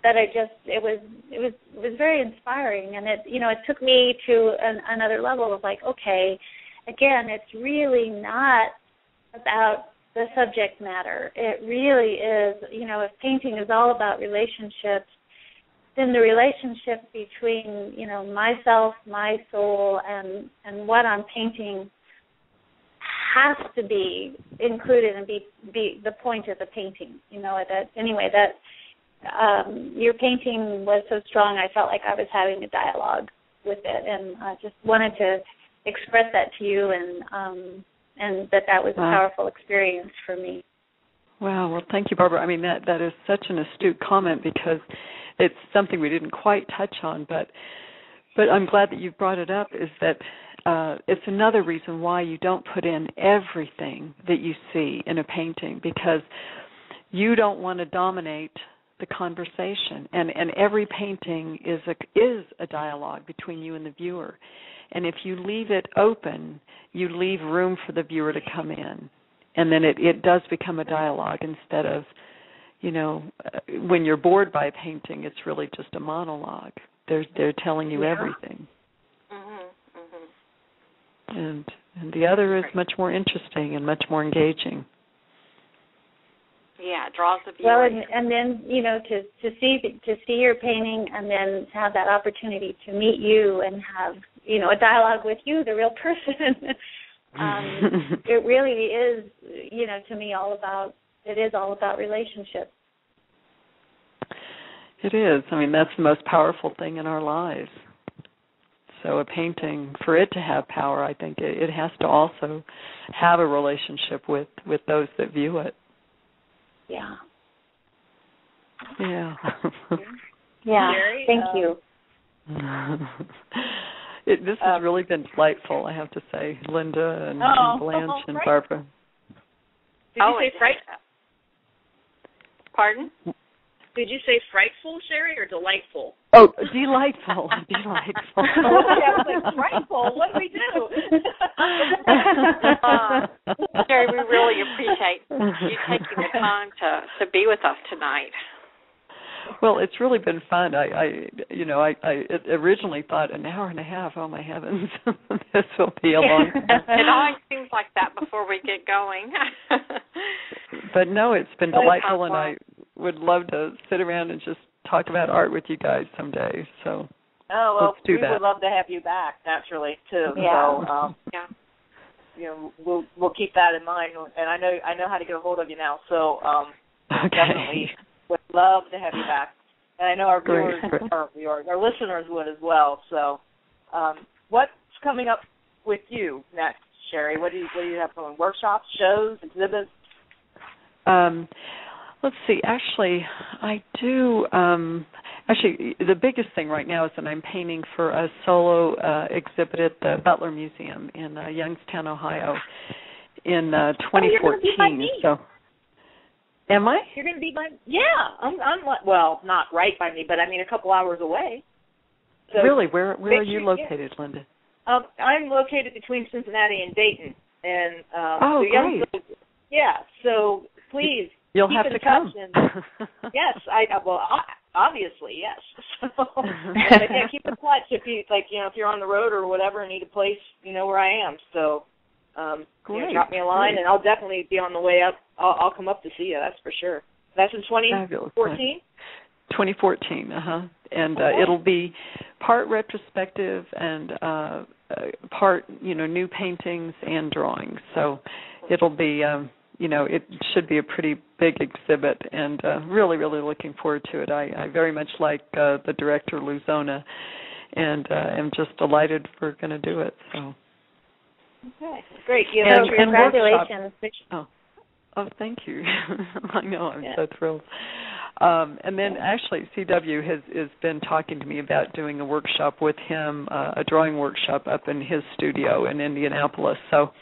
[SPEAKER 4] That it was very inspiring, and it took me to another level of like, okay, again, it's really not about the subject matter. It really is, if painting is all about relationships, then the relationship between, myself, my soul, and what I'm painting has to be included and be the point of the painting. Your painting was so strong, I felt like I was having a dialogue with it, and I just wanted to express that to you, and that was a powerful experience for me.
[SPEAKER 5] Wow. Well, thank you, Barbara. I mean, that is such an astute comment because it's something we didn't quite touch on, but I'm glad that you brought it up, is that it's another reason why you don't put in everything that you see in a painting, because you don't want to dominate the conversation, and every painting is a dialogue between you and the viewer, And if you leave it open, you leave room for the viewer to come in. And then it does become a dialogue instead of, when you're bored by a painting, it's really just a monologue. They're telling you everything. And the other is much more interesting and much more engaging.
[SPEAKER 3] Yeah, it draws the viewer.
[SPEAKER 4] Well, and then to see your painting, and then have that opportunity to meet you and have a dialogue with you, the real person. It really is, to me, all about relationships.
[SPEAKER 5] It is. I mean, that's the most powerful thing in our lives. So a painting, for it to have power, I think it has to also have a relationship with those that view it.
[SPEAKER 4] Yeah.
[SPEAKER 5] Yeah.
[SPEAKER 4] Yeah. Thank you.
[SPEAKER 5] This has really been delightful, I have to say, Linda and Blanche and Barbara.
[SPEAKER 2] Did you say frightful?
[SPEAKER 3] Pardon?
[SPEAKER 2] Did you say frightful, Sherrie, or delightful?
[SPEAKER 5] Oh, delightful. Delightful.
[SPEAKER 2] I was like, frightful? What do we do?
[SPEAKER 3] Sherrie, we really appreciate you taking the time to be with us tonight.
[SPEAKER 5] Well, it's really been fun. I originally thought an hour and a half. Oh my heavens, this will be a long time.
[SPEAKER 3] It always seems like that before we get going.
[SPEAKER 5] But no, it's been delightful, and I would love to sit around and just talk about art with you guys someday. So let's do that.
[SPEAKER 2] We would love to have you back, naturally, too.
[SPEAKER 4] Yeah.
[SPEAKER 2] So, we'll keep that in mind, and I know how to get a hold of you now. So definitely would love to have you back, and I know our viewers, our listeners would as well. So, what's coming up with you next, Sherrie? What do you have going? Workshops, shows, exhibits?
[SPEAKER 5] Let's see. Actually, I do. The biggest thing right now is that I'm painting for a solo exhibit at the Butler Museum in Youngstown, Ohio, in 2014.
[SPEAKER 2] You're going to be by me.
[SPEAKER 5] So, am I?
[SPEAKER 2] You're going to be by? Yeah, I'm well, not right by me, but I mean a couple hours away. So
[SPEAKER 5] really? Where are you located, Linda?
[SPEAKER 2] I'm located between Cincinnati and Dayton, and
[SPEAKER 5] great.
[SPEAKER 2] Yeah. So please.
[SPEAKER 5] You'll have to come.
[SPEAKER 2] Yes, obviously, yes. So, keep in touch if you're on the road or whatever and need a place, where I am. So, drop me a line, and I'll definitely be on the way up. I'll come up to see you. That's for sure. That's in 2014.
[SPEAKER 5] 2014, and it'll be part retrospective and part, new paintings and drawings. So it'll be. It should be a pretty big exhibit, and really, really looking forward to it. I very much like the director, Luzona, and am just delighted we're going to do it. So.
[SPEAKER 2] Okay, great.
[SPEAKER 4] Congratulations.
[SPEAKER 5] Oh, thank you. I know, I'm so thrilled. And then actually, CW has been talking to me about doing a workshop with him, a drawing workshop up in his studio in Indianapolis. So.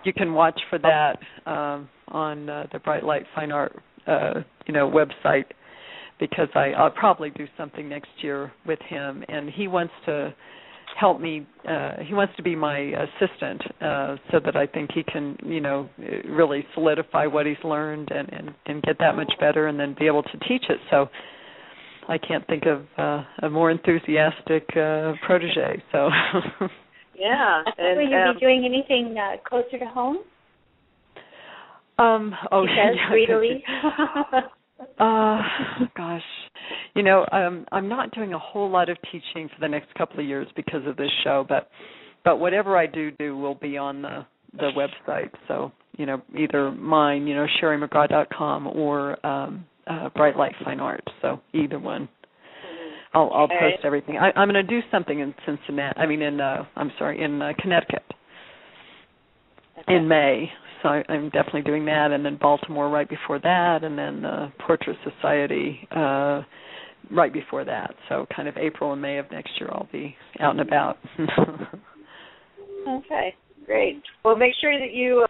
[SPEAKER 5] You can watch for that on the Bright Light Fine Art, website, because I'll probably do something next year with him, and he wants to help me. He wants to be my assistant, so that I think he can, really solidify what he's learned and get that much better, and then be able to teach it. So I can't think of a more enthusiastic protege. So.
[SPEAKER 2] Yeah.
[SPEAKER 4] Will you be doing anything closer to home?
[SPEAKER 5] Greedily. Gosh. I'm not doing a whole lot of teaching for the next couple of years because of this show, but whatever I do will be on the website. So, either mine, sherriemcgraw.com, or Bright Light Fine Art. So either one. I'll post everything. I'm going to do something in Cincinnati. In Connecticut in May. So I'm definitely doing that, and then Baltimore right before that, and then the Portrait Society right before that. So kind of April and May of next year, I'll be out and about.
[SPEAKER 2] Okay, great. Well, make sure that you.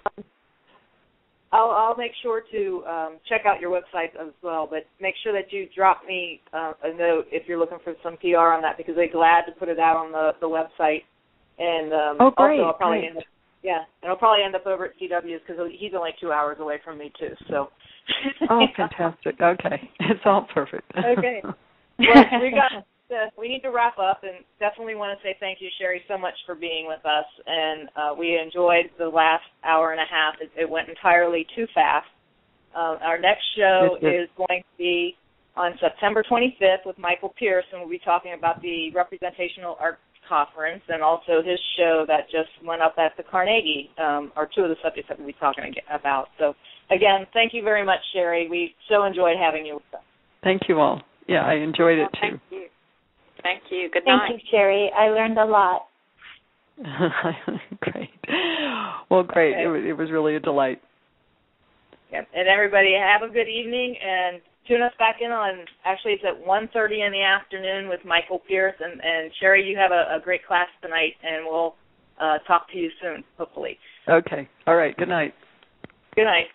[SPEAKER 2] I'll make sure to check out your website as well, but make sure that you drop me a note if you're looking for some PR on that, because they're glad to put it out on the website And
[SPEAKER 5] great,
[SPEAKER 2] also I'll probably
[SPEAKER 5] great.
[SPEAKER 2] end up, and I'll probably end up over at CW's because he's only 2 hours away from me too. So.
[SPEAKER 5] Oh, fantastic. Okay, it's all perfect.
[SPEAKER 2] Okay. Well, we need to wrap up, and definitely want to say thank you, Sherrie, so much for being with us. And we enjoyed the last hour and a half. It went entirely too fast. Our next show is going to be on September 25th with Michael Pierce, and we'll be talking about the Representational Art Conference and also his show that just went up at the Carnegie, are two of the subjects that we'll be talking about. So, again, thank you very much, Sherrie. We so enjoyed having you with us.
[SPEAKER 5] Thank you all. Yeah, I enjoyed it too.
[SPEAKER 3] Thank you. Thank you. Good night.
[SPEAKER 4] Thank you, Sherrie. I learned a lot.
[SPEAKER 5] Great. Well, great. Okay. It was really a delight.
[SPEAKER 2] Yeah. And everybody, have a good evening, and tune us back in on, actually it's at 1:30 in the afternoon with Michael Pierce. And Sherrie, you have a great class tonight, and we'll talk to you soon, hopefully.
[SPEAKER 5] Okay. All right. Good night.
[SPEAKER 2] Good night.